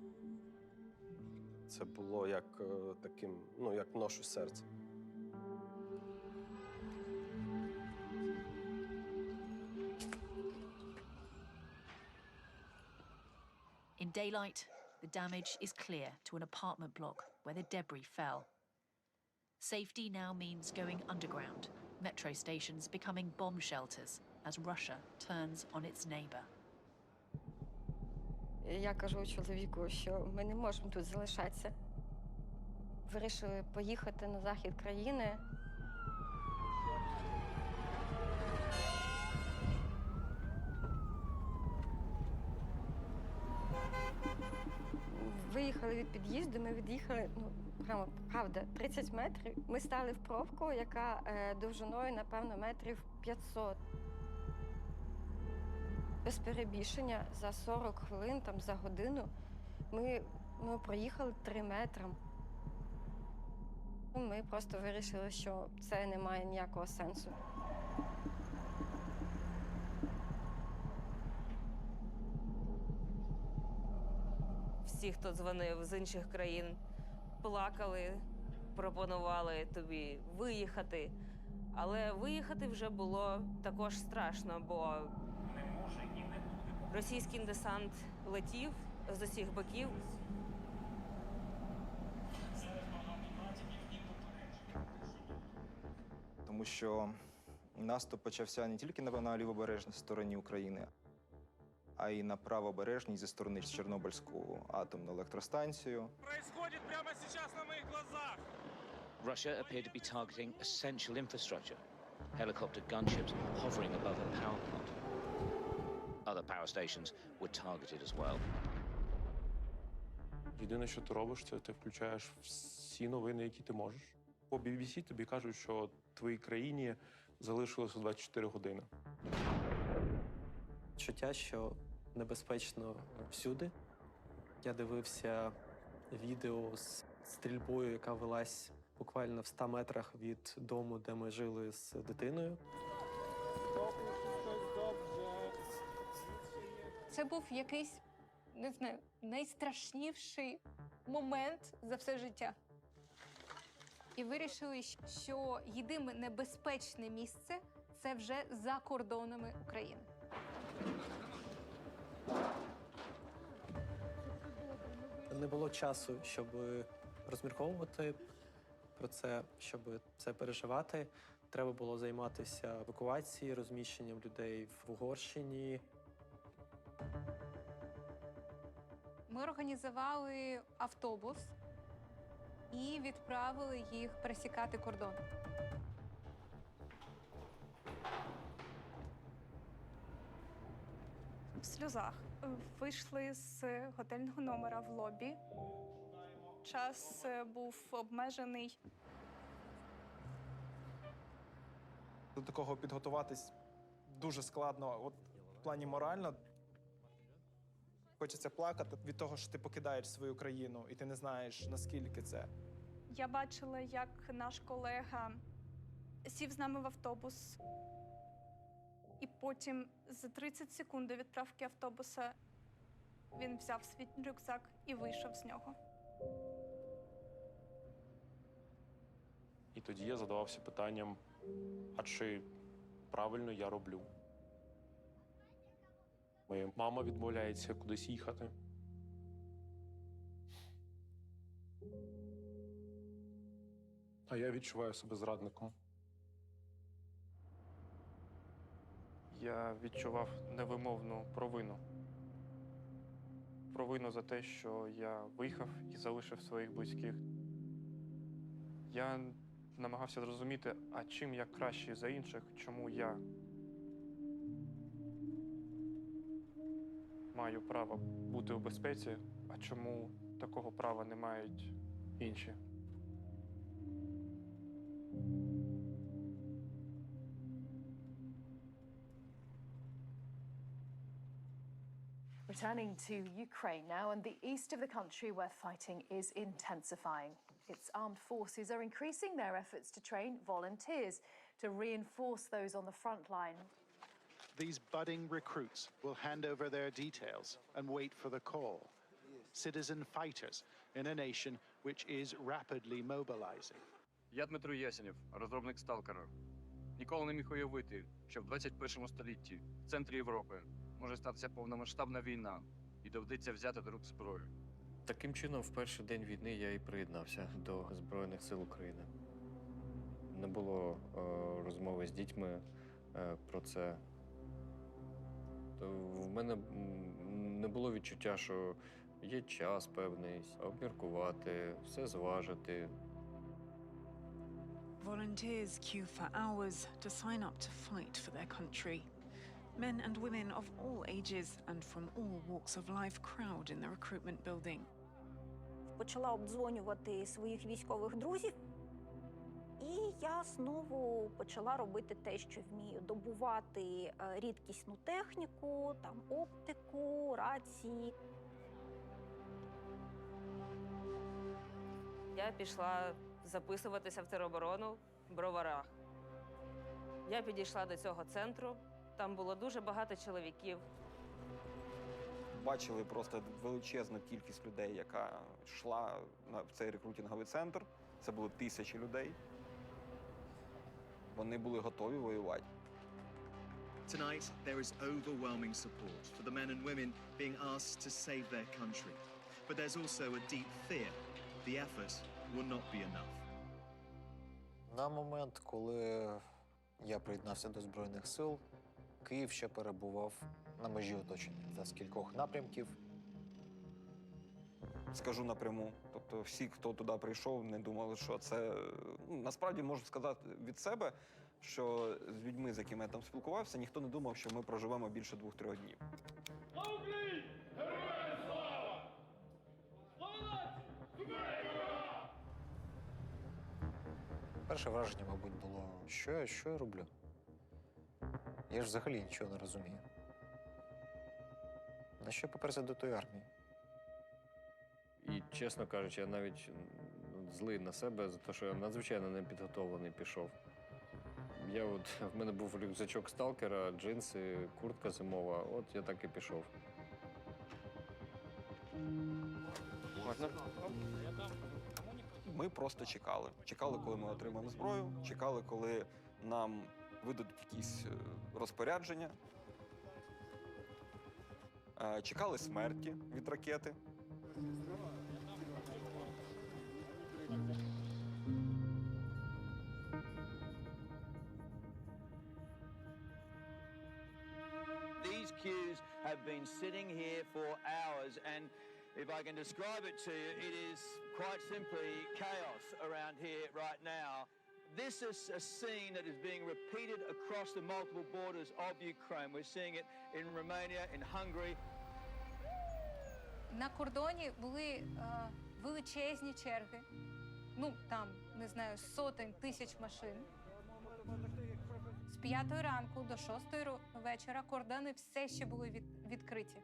це було як таким, як нож у серці. In daylight, the damage is clear to an apartment block where the debris fell. Safety now means going underground, metro stations becoming bomb shelters as Russia turns on its neighbor. Я кажу чоловіку, що ми не можемо тут залишатися. Вирішили поїхати на захід країни. Виїхали від під'їзду, ми від'їхали, прямо, правда, 30 метрів. Ми стали в пробку, яка довжиною, напевно, метрів 500. Без перебільшення за 40 хвилин, за годину, ми проїхали 3 метри. Ми просто вирішили, що це не має ніякого сенсу. Всі, хто дзвонив з інших країн, плакали, пропонували тобі виїхати. Але виїхати вже було також страшно, бо російський десант летів з усіх боків. Тому що наступ почався не тільки на лівобережній стороні України, а й на правобережній зі сторони Чорнобильську атомну електростанцію. Происходит прямо сейчас на моих глазах. Russia appeared to be targeting essential infrastructure. helicopter gunships hovering above a power plant. Other power stations were targeted as well. Єдине, що ти робиш, це ти включаєш всі новини, які ти можеш. По BBC тобі кажуть, що твоїй країні залишилося 24 години. Чуття, що небезпечно всюди. Я дивився відео з стрільбою, яка велась буквально в 100 метрах від дому, де ми жили з дитиною. Це був якийсь, не знаю, найстрашніший момент за все життя. І вирішили, що єдине небезпечне місце – це вже за кордонами України. Не було часу, щоб розмірковувати про це, щоб це переживати. Треба було займатися евакуацією, розміщенням людей в Угорщині. Ми організували автобус і відправили їх пересікати кордон. В сльозах. Вийшли з готельного номера в лобі. Час був обмежений. До такого підготуватись дуже складно. От в плані морально хочеться плакати від того, що ти покидаєш свою країну, і ти не знаєш, наскільки це. Я бачила, як наш колега сів з нами в автобус. І потім за 30 секунд до відправки автобуса він взяв свій рюкзак і вийшов з нього. І тоді я задавався питанням, а чи правильно я роблю? Моя мама відмовляється кудись їхати. А я відчуваю себе зрадником. Я відчував невимовну провину. Провину за те, що я виїхав і залишив своїх близьких. Я намагався зрозуміти, а чим я кращий за інших, чому я маю право бути у безпеці, а чому такого права не мають інші. Returning to Ukraine now, and the east of the country where fighting is intensifying. Its armed forces are increasing their efforts to train volunteers to reinforce those on the front line. These budding recruits will hand over their details and wait for the call. Citizen fighters in a nation which is rapidly mobilizing. Я Дмитро Ясенєв, розробник сталкера. Ніколи не міг уявити, що в 21 столітті в центрі Європи може статися повномасштабна війна і доведеться взяти до рук зброю. Таким чином, в перший день війни я і приєднався до Збройних сил України. Не було розмови з дітьми про це. В мене не було відчуття, що є час певний обміркувати, все зважити. Volunteers queue for hours to sign up to fight for their country. Men and women of all ages and from all walks of life crowd in the recruitment building. Почала обдзвонювати своїх військових друзів, і я знову почала робити те, що вмію. Добувати рідкісну техніку, там оптику, рації. Я пішла записуватися в тероборону в Броварах. Я підійшла до цього центру, там було дуже багато чоловіків. Бачили просто величезну кількість людей, яка йшла в цей рекрутинговий центр. Це було тисячі людей. Вони були готові воювати. Tonight, there is overwhelming support for the men and women being asked to save their country. But there's also a deep fear the effort will not be enough. На момент, коли я приєднався до Збройних сил, Київ ще перебував на межі оточення з кількох напрямків. Скажу напряму. Тобто всі, хто туди прийшов, не думали, що це... Насправді, можу сказати від себе, що з людьми, з якими я там спілкувався, ніхто не думав, що ми проживемо більше 2-3 днів. Перше враження, мабуть, було, що я роблю? Я ж взагалі нічого не розумію. На що поперся до тої армії? І, чесно кажучи, я навіть злий на себе за те, що я надзвичайно непідготовлений пішов. В мене був рюкзачок сталкера, джинси, куртка зимова. От я так і пішов. Можна? Ми просто чекали. Чекали, коли ми отримаємо зброю, чекали, коли нам видадуть якісь розпорядження. Чекали смерті від ракети. These queues have been sitting here for hours, and if I can describe it to you, it is quite simply chaos around here right now. This is a scene that is being repeated across the multiple borders of Ukraine. We're seeing it in Romania, in Hungary. На кордоні були величезні черги. Ну, там, не знаю, сотень тисяч машин. З 5 ранку до 6 вечора кордони все ще були відкриті.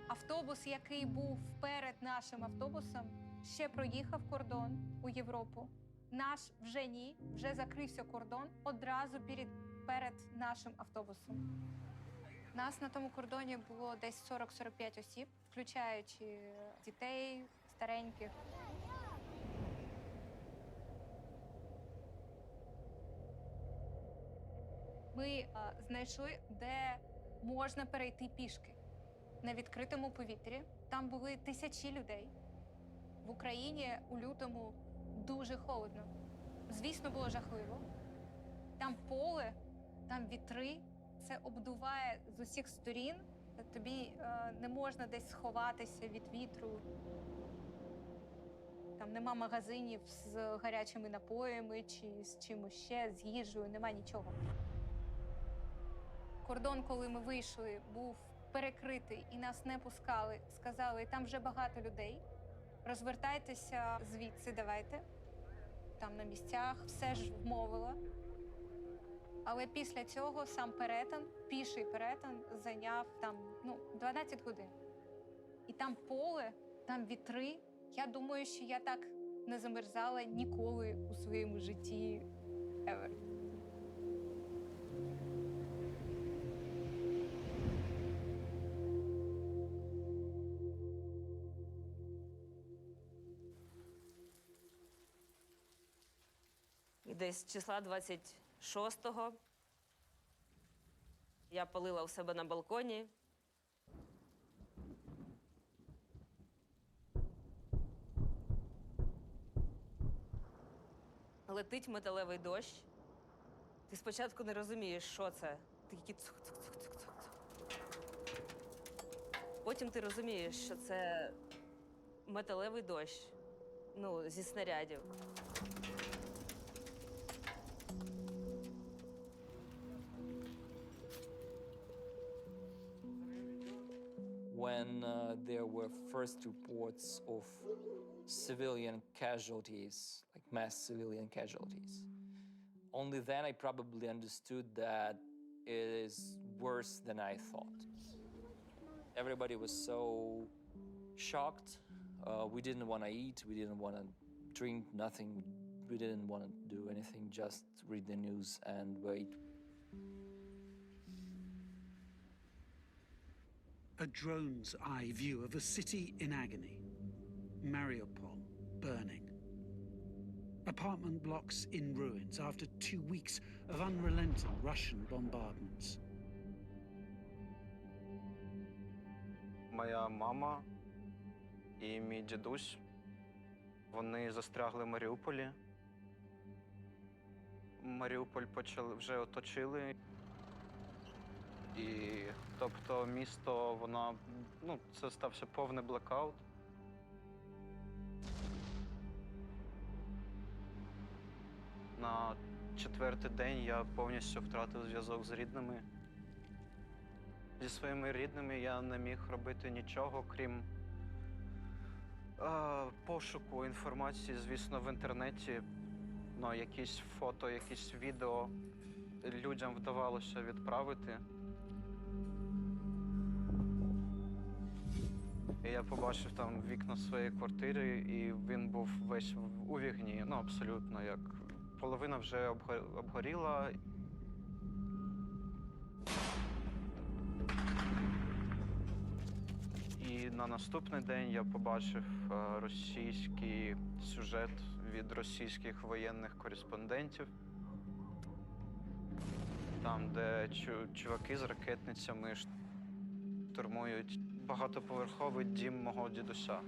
Автобус, який був перед нашим автобусом, ще проїхав кордон у Європу. Наш вже ні, вже закрився кордон одразу перед нашим автобусом. Нас на тому кордоні було десь 40-45 осіб, включаючи дітей, стареньких. Ми знайшли, де можна перейти пішки на відкритому повітрі. Там були тисячі людей. В Україні у лютому дуже холодно. Звісно, було жахливо. Там поле, там вітри, це обдуває з усіх сторін. Тобі не можна десь сховатися від вітру. Там нема магазинів з гарячими напоями чи з чимось ще, з їжею, нема нічого. Кордон, коли ми вийшли, був перекритий і нас не пускали. Сказали, там вже багато людей, розвертайтеся звідси, давайте. Там на місцях все ж вмовила. Але після цього сам перетин, піший перетин, зайняв там 12 годин. І там поле, там вітри. Я думаю, що я так не замерзала ніколи у своєму житті ever. І десь числа 26-го я палила у себе на балконі. Летить металевий дощ. Ти спочатку не розумієш, що це. Ти тільки цук-цук-цук-цук-цук. Потім ти розумієш, що це металевий дощ. Зі снарядів. When there were first reports of civilian casualties, like mass civilian casualties, only then I probably understood that it is worse than I thought. Everybody was so shocked. We didn't want to eat, we didn't want to drink, nothing. We didn't want to do anything, just read the news and wait. A drone's eye view of a city in agony. Mariupol burning. Apartment blocks in ruins after 2 weeks of unrelenting Russian bombardments. Моя мама і мій дідусь, вони застрягли в Маріуполі. Маріуполь вже оточили. І, тобто, місто, це стався повний блекаут. На 4-й день я повністю втратив зв'язок з рідними. Зі своїми рідними я не міг робити нічого, крім пошуку інформації, звісно, в інтернеті. Ну, якісь фото, якісь відео людям вдавалося відправити. І я побачив там вікна своєї квартири, і він був весь у вогні, ну, абсолютно, як половина вже обгоріла. І на наступний день я побачив російський сюжет від російських воєнних кореспондентів. Там, де чуваки з ракетницями штурмують багатоповерховий дім мого дідуся.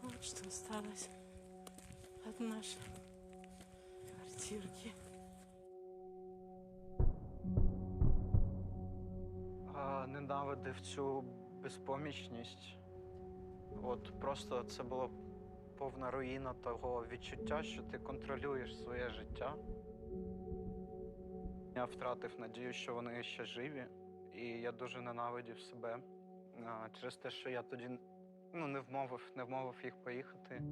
Вот что осталось от нашей квартирки. Ненавидив цю безпомічність. От просто це було повна руїна того відчуття, що ти контролюєш своє життя. Я втратив надію, що вони ще живі, і я дуже ненавидів себе через те, що я тоді не вмовив їх поїхати.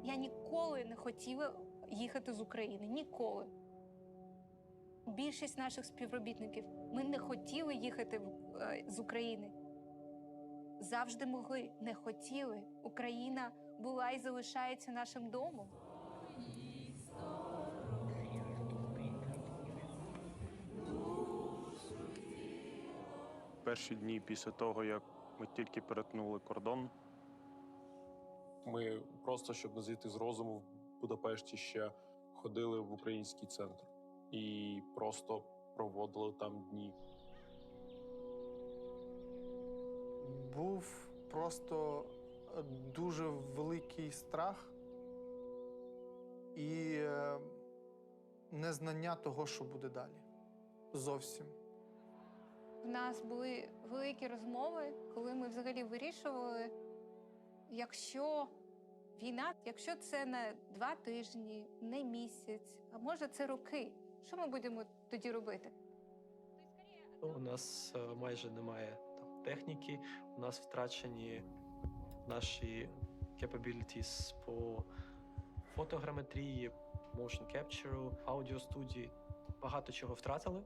Я ніколи не хотіла їхати з України. Ніколи. Більшість наших співробітників, ми не хотіли їхати з України. Завжди могли, не хотіли. Україна була і залишається нашим домом. Перші дні після того, як ми тільки перетнули кордон, ми просто, щоб не зійти з розуму, в Будапешті ще ходили в український центр і просто проводили там дні. Був просто дуже великий страх і незнання того, що буде далі. Зовсім. У нас були великі розмови, коли ми взагалі вирішували, якщо війна, якщо це не 2 тижні, не місяць, а може це роки, що ми будемо тоді робити? У нас майже немає техніки, у нас втрачені наші capabilities по фотограметрії, motion capture, аудіостудії. Багато чого втратили.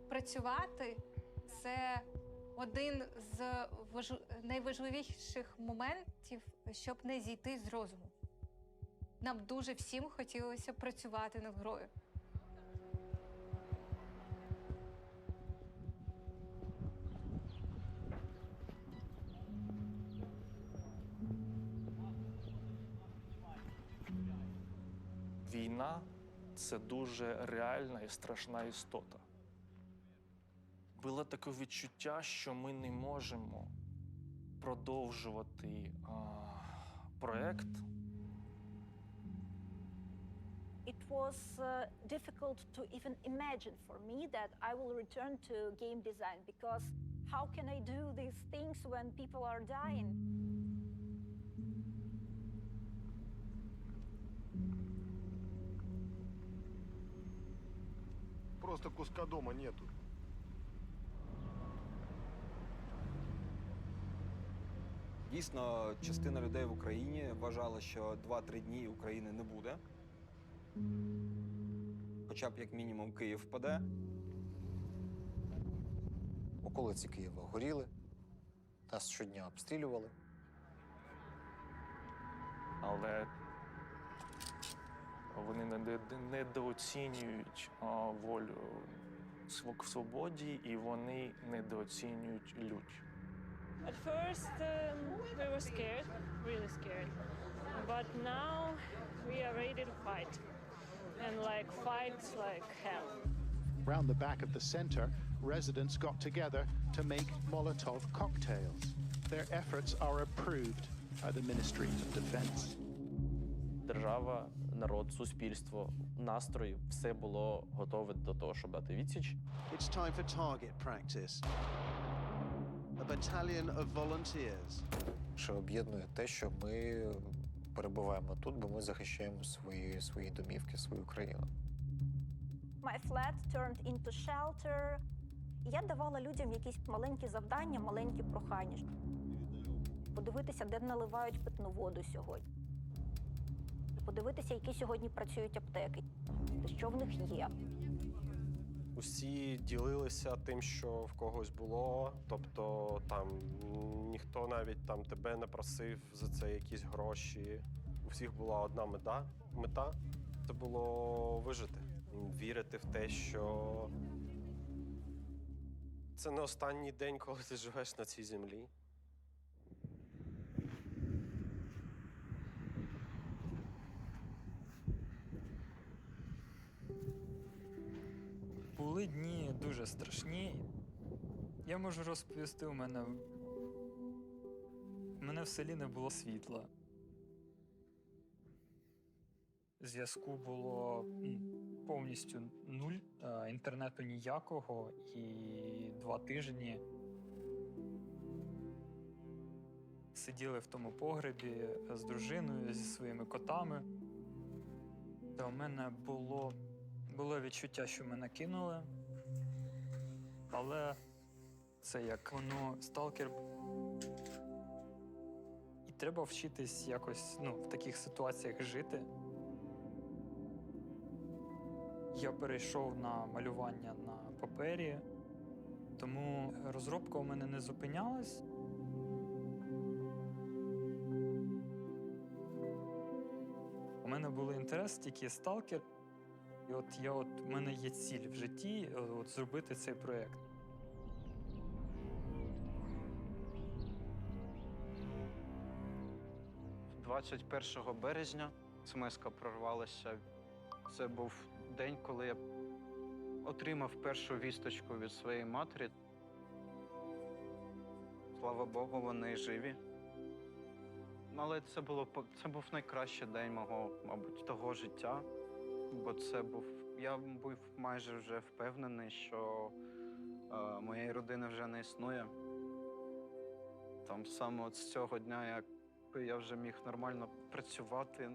Працювати – це один з найважливіших моментів, щоб не зійти з розуму. Нам дуже всім хотілося працювати над грою. Війна – це дуже реальна і страшна істота. Було таке відчуття, що ми не можемо продовжувати проєкт. It was difficult to even imagine for me that I will return to game design because how can I do these things when people are dying? Просто куска дома нету. Дійсно, частина людей в Україні вважала, що 2-3 дні України не буде. Хоча б як мінімум Київ впаде. Околиці Києва горіли, нас щодня обстрілювали. Але вони недооцінюють волю в свободі, і вони недооцінюють лють. At first, we were scared, really scared. But now we are ready to fight. And fight like hell. Round the back of the center, residents got together to make Molotov cocktails. Their efforts are approved by the Ministry of Defense. держава, народ, суспільство, настрої, все було готове до того, щоб дати відсіч. It's time for target practice. A battalion of volunteers. Що об'єднує те, що ми перебуваємо тут, бо ми захищаємо свої домівки, свою країну. My flat turned into shelter. Я давала людям якісь маленькі завдання, маленькі прохання. Подивитися, де наливають питну воду сьогодні. Подивитися, які сьогодні працюють аптеки, що в них є. Усі ділилися тим, що в когось було. Тобто там ніхто навіть там тебе не просив за це якісь гроші. У всіх була одна мета – це було вижити. Вірити в те, що це не останній день, коли ти живеш на цій землі. Були дні дуже страшні. Я можу розповісти, у мене в селі не було світла. Зв'язку було повністю нуль, інтернету ніякого, і 2 тижні сиділи в тому погребі з дружиною, зі своїми котами. Та у мене було відчуття, що мене кинули, але це як воно сталкер. І треба вчитись якось в таких ситуаціях жити. Я перейшов на малювання на папері, тому розробка у мене не зупинялась. У мене був інтерес тільки сталкер. І у мене є ціль в житті зробити цей проєкт. – 21 березня смс-ка прорвалася. Це був день, коли я отримав першу вісточку від своєї матері. Слава Богу, вони живі. Але це був найкращий день мого, мабуть, того життя. Бо я був майже вже впевнений, що моєї родини вже не існує. Там саме з цього дня я вже міг нормально працювати.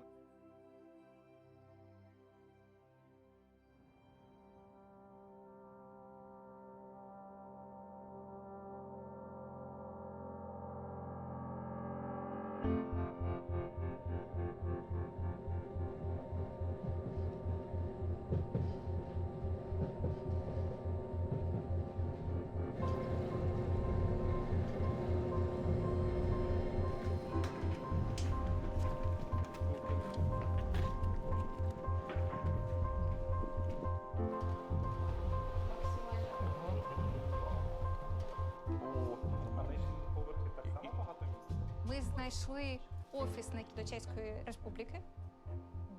Ми знайшли офіс до Чеської Республіки.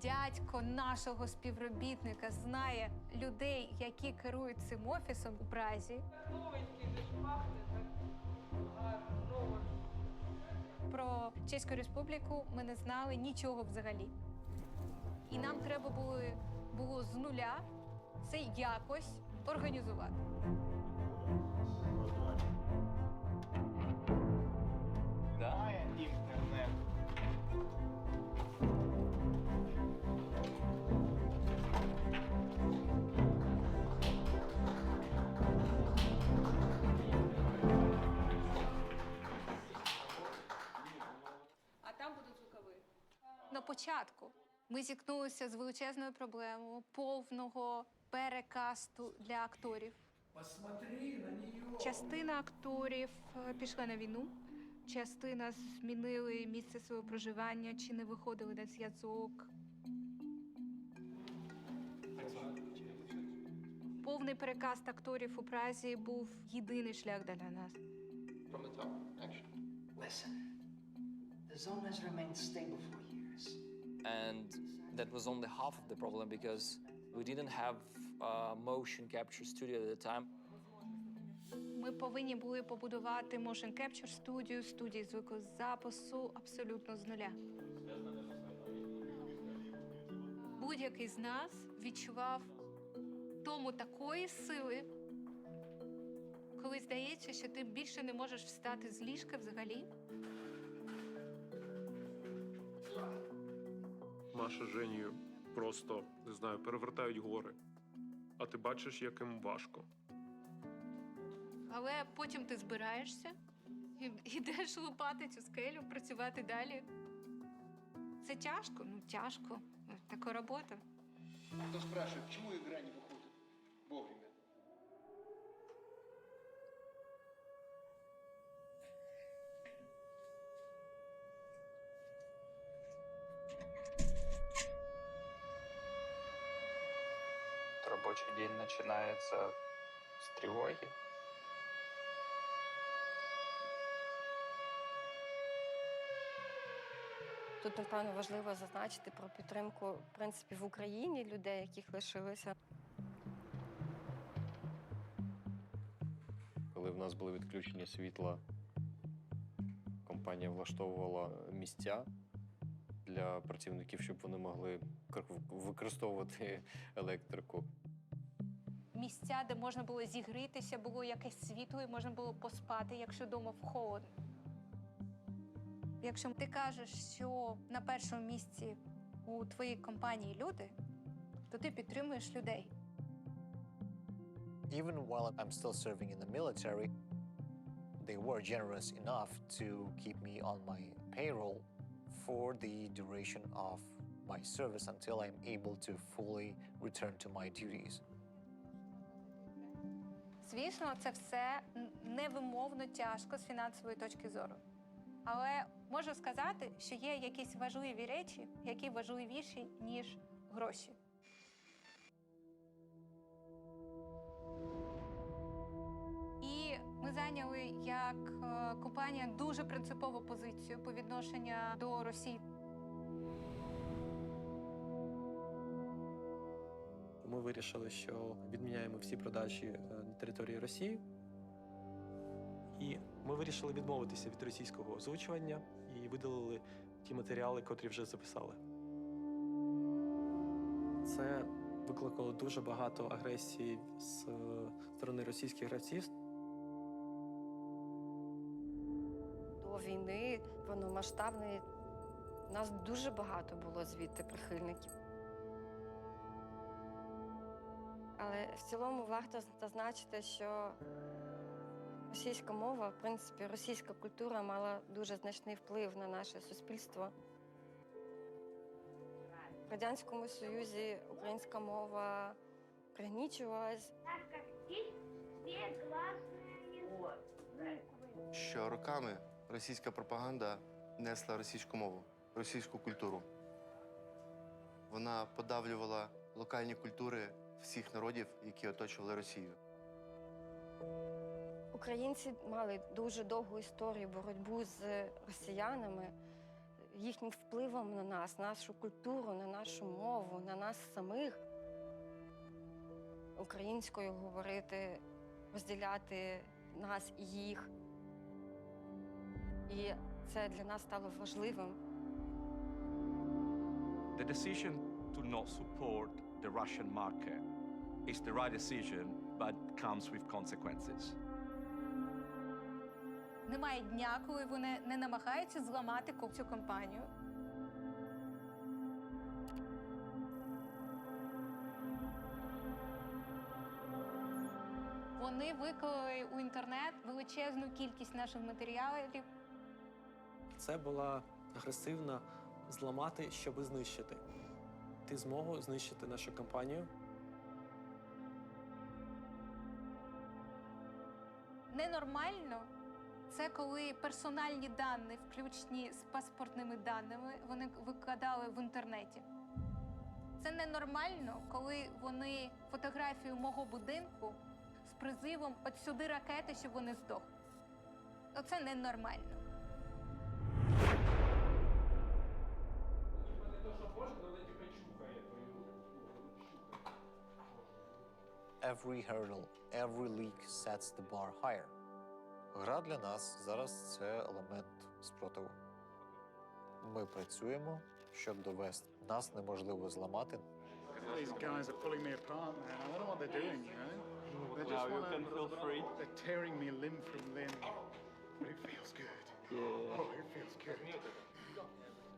Дядько нашого співробітника знає людей, які керують цим офісом у Празі. Про Чеську Республіку ми не знали нічого взагалі. І нам треба було з нуля це якось організувати. Інтернет. А там будуть звукові. На початку ми зіткнулися з величезною проблемою повного перекасту для акторів. Частина акторів пішла на війну, частина змінили місце свого проживання чи не виходили на зв'язок. Повний перекаст акторів у Празі був єдиний шлях для нас. Listen, the zone has remained stable for years. And that was only half of the problem because we didn't have a motion capture studio at the time. Ми повинні були побудувати motion capture студію звукозапису абсолютно з нуля. будь-який з нас відчував тому такої сили, коли здається, що ти більше не можеш встати з ліжка взагалі. Маша з Женєю просто, не знаю, перевертають гори. А ти бачиш, як їм важко. Але потім ти збираєшся і йдеш лупати цю скелю, працювати далі. Це тяжко? Ну, тяжко. Така робота. Кто спрашивает, почему игра не выходит вовремя? Рабочий день начинается с тревоги. Тут, напевно, важливо зазначити про підтримку, в принципі, в Україні людей, яких лишилося. Коли в нас були відключення світла, компанія влаштовувала місця для працівників, щоб вони могли використовувати електрику. Місця, де можна було зігрітися, було якесь світло і можна було поспати, якщо вдома холодно. Якщо ти кажеш, що на першому місці у твоїй компанії люди, то ти підтримуєш людей. Even while I'm still serving in the military, they were generous enough to keep me on my payroll for the duration of my service until I'm able to fully return to my duties. Звісно, це все невимовно тяжко з фінансової точки зору. Але можу сказати, що є якісь важливі речі, які важливіші, ніж гроші. І ми зайняли як компанія дуже принципову позицію по відношенню до Росії. Ми вирішили, що відміняємо всі продажі на території Росії. І ми вирішили відмовитися від російського озвучування і видалили ті матеріали, котрі вже записали. Це викликало дуже багато агресії з сторони російських гравців. До війни повномасштабної нас дуже багато було звідти прихильників. Але в цілому варто зазначити, що російська мова, в принципі, російська культура мала дуже значний вплив на наше суспільство. В Радянському Союзі українська мова пригнічувалась. Що роками російська пропаганда несла російську мову, російську культуру. Вона подавлювала локальні культури всіх народів, які оточували Росію. Українці мали дуже довгу історію боротьбу з росіянами, їхнім впливом на нас, нашу культуру, на нашу мову, на нас самих. Українською говорити, розділяти нас і їх. І це для нас стало важливим. The decision to not support the Russian market is the right decision, but comes with consequences. Немає дня, коли вони не намагаються зламати цю компанію. Вони виклали у інтернет величезну кількість наших матеріалів. Це була агресивна зламати, щоби знищити. Ти змогу знищити нашу компанію. Ненормально це коли персональні дані, включні з паспортними даними, вони викладали в інтернеті. Це ненормально, коли вони фотографію мого будинку з призивом «от сюди ракети, щоб вони здохли». Оце ненормально. Every hurdle, every leak sets the bar higher. Гра для нас зараз це елемент спротиву. Ми працюємо, щоб довести. Нас неможливо зламати These guys are pulling me apart, man. I don't know what they're doing, you know? They just you can feel free. They're tearing me limb from limb. But it feels good. Yeah. Oh, it feels good.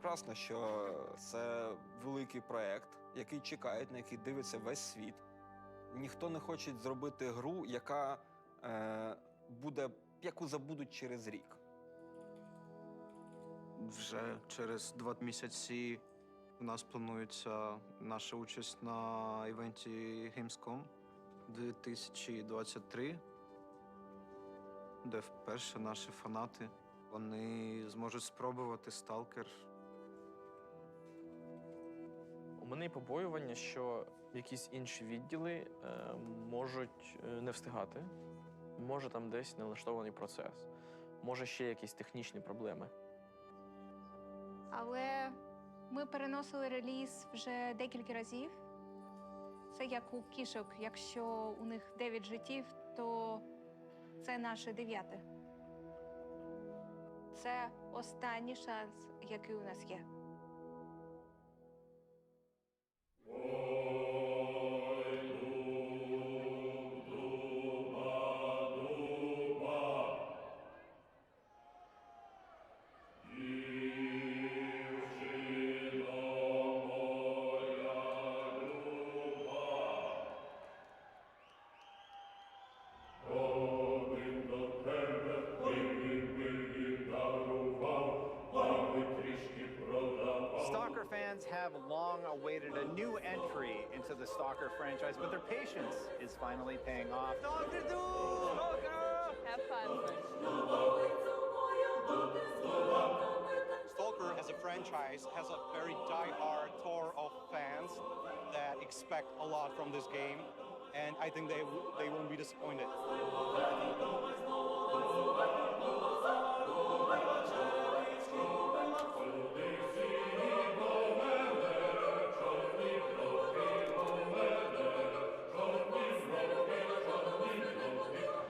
Прекрасно, що це великий проект, який чекають, на який дивиться весь світ. Ніхто не хоче зробити гру, яка буде, яку забудуть через рік. Вже через 2 місяці у нас планується наша участь на івенті Gamescom 2023, де вперше наші фанати, вони зможуть спробувати Stalker. У мене є побоювання, що якісь інші відділи можуть не встигати. Може там десь налаштований процес, може ще якісь технічні проблеми. Але ми переносили реліз вже декілька разів. Це як у кішок. Якщо у них 9 життів, то це наше 9. Це останній шанс, який у нас є. Stalker fans have long awaited a new entry into the Stalker franchise, but their patience is finally paying off. Stalker 2! Have fun. Stalker as a franchise has a very die-hard core of fans that expect a lot from this game, and I think they won't be disappointed.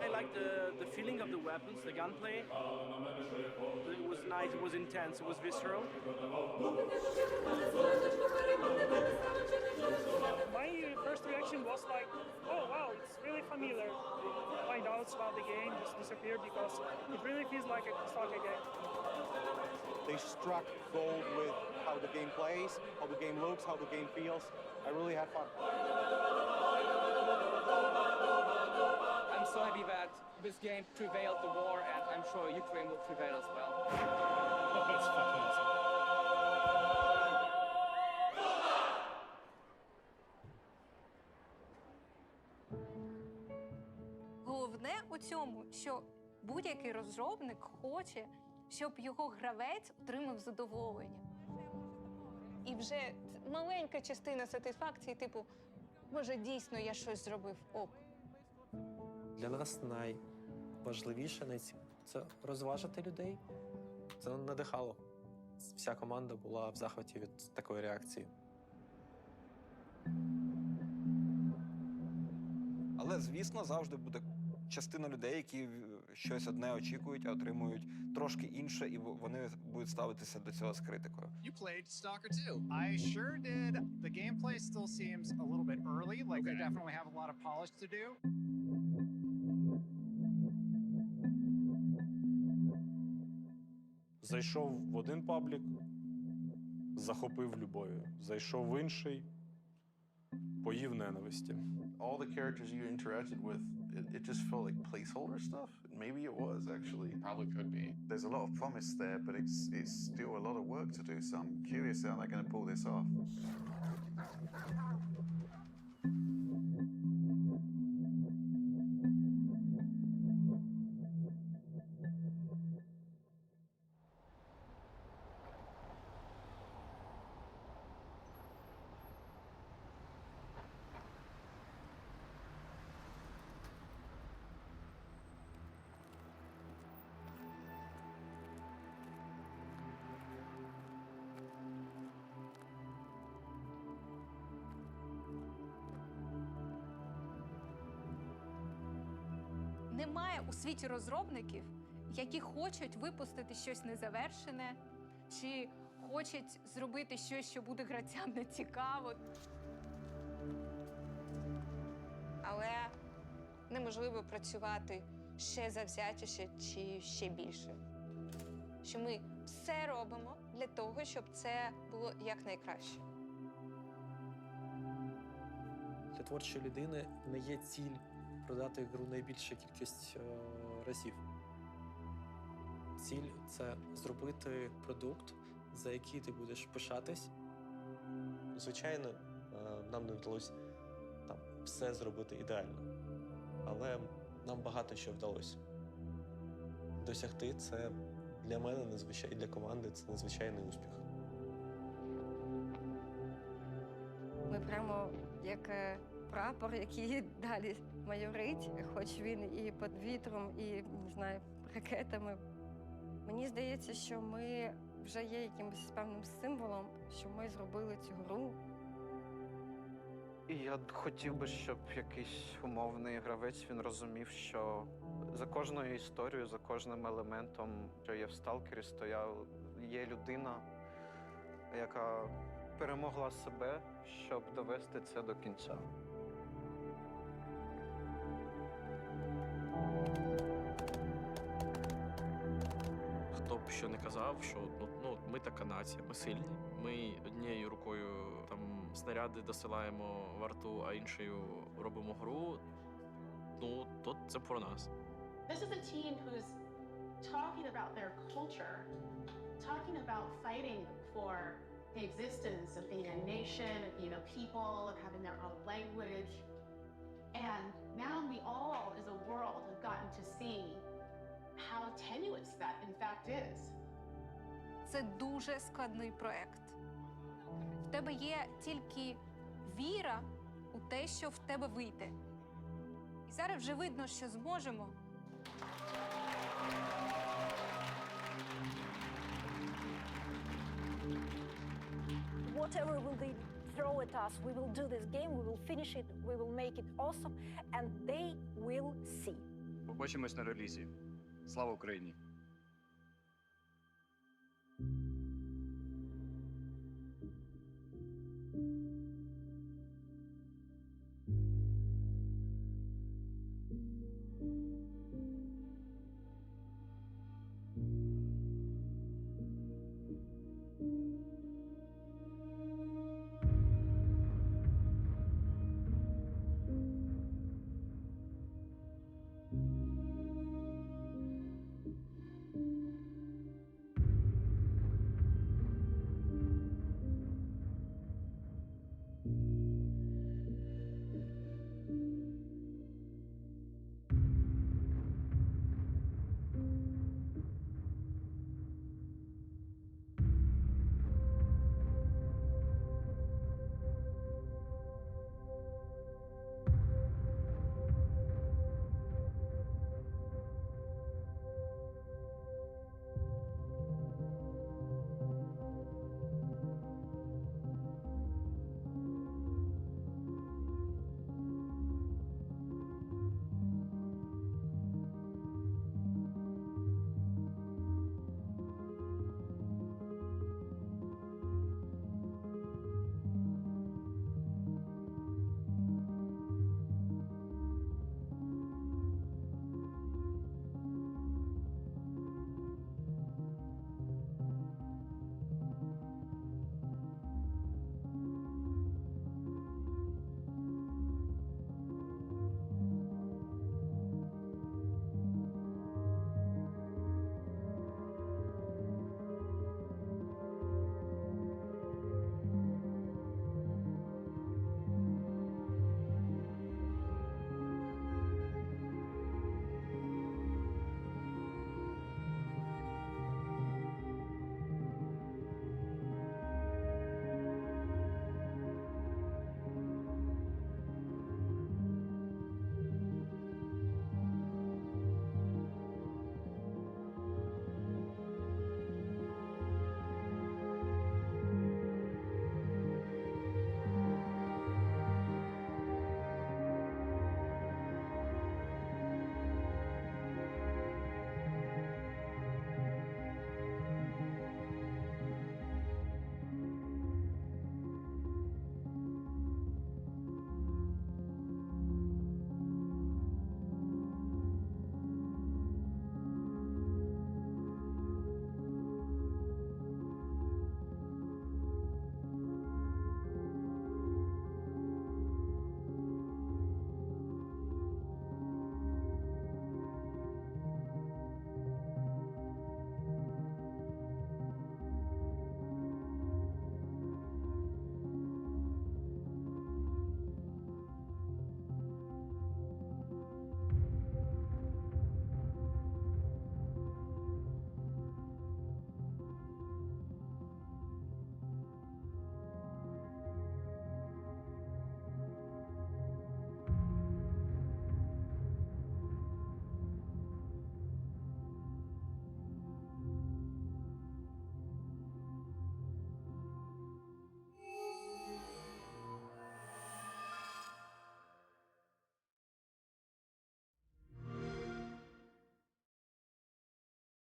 I like the feeling of the weapons, the gunplay. It was nice, it was intense, it was visceral. My first reaction was like, oh wow, it's really familiar. My doubts about the game just disappeared because it really feels like a Stalker game. They struck gold with how the game plays, how the game looks, how the game feels. I really had fun. I'm so happy that this game prevailed the war, and I'm sure Ukraine will prevail as well. That's fucking awesome. Головне у цьому, що будь-який розробник хоче, щоб його гравець отримав задоволення. І вже маленька частина сатисфакції, типу, може, дійсно я щось зробив, ок. Для нас найважливіше це розважити людей. Це надихало. Вся команда була в захваті від такої реакції. Але, звісно, завжди буде частина людей, які щось одне очікують, а отримують трошки інше, і вони будуть ставитися до цього з критикою. You played Stalker 2. I sure did. The gameplay still seems a little bit early, like they definitely have a lot of polish to do. Зайшов в один паблік, захопив любов'ю. Зайшов в інший, поїв ненависті. All the characters you interacted with, it just felt like placeholder stuff. Maybe it was, actually. Probably could be. There's a lot of promise there, but it's still a lot of work to do, so I'm curious how they're going to pull this off. Немає у світі розробників, які хочуть випустити щось незавершене, чи хочуть зробити щось, що буде гравцям не цікаво. але неможливо працювати ще завзятіше чи ще більше. Що ми все робимо для того, щоб це було якнайкраще. Для творчої людини не є ціль продати гру найбільшу кількість разів. Ціль – це зробити продукт, за який ти будеш пишатись. Звичайно, нам не вдалося там все зробити ідеально, але нам багато що вдалося. Досягти це для мене і для команди це надзвичайний успіх. Ми прямо як прапор, який далі майорить, хоч він і під вітром, і, не знаю, ракетами. Мені здається, що ми вже є якимось певним символом, що ми зробили цю гру. І я хотів би, щоб якийсь умовний гравець він розумів, що за кожною історією, за кожним елементом, що є в сталкері, є людина, яка перемогла себе, щоб довести це до кінця. Хто б що не казав, що ми така нація, ми сильні. Ми однією рукою там снаряди досилаємо в арту, а іншою робимо гру. То це про нас. This is a team who's talking about their culture, talking about fighting for the existence of being a nation, of being a people, of having their own language. And now we all, as a world, have gotten to see how tenuous that in fact is. Це дуже складний проект. В тебе є тільки віра у те, що в тебе вийде. І зараз вже видно, що зможемо. Whatever will they throw at us, we will do this game, we will finish it, we will make it awesome, and they will see. Побачимось на релізі. Слава Україні!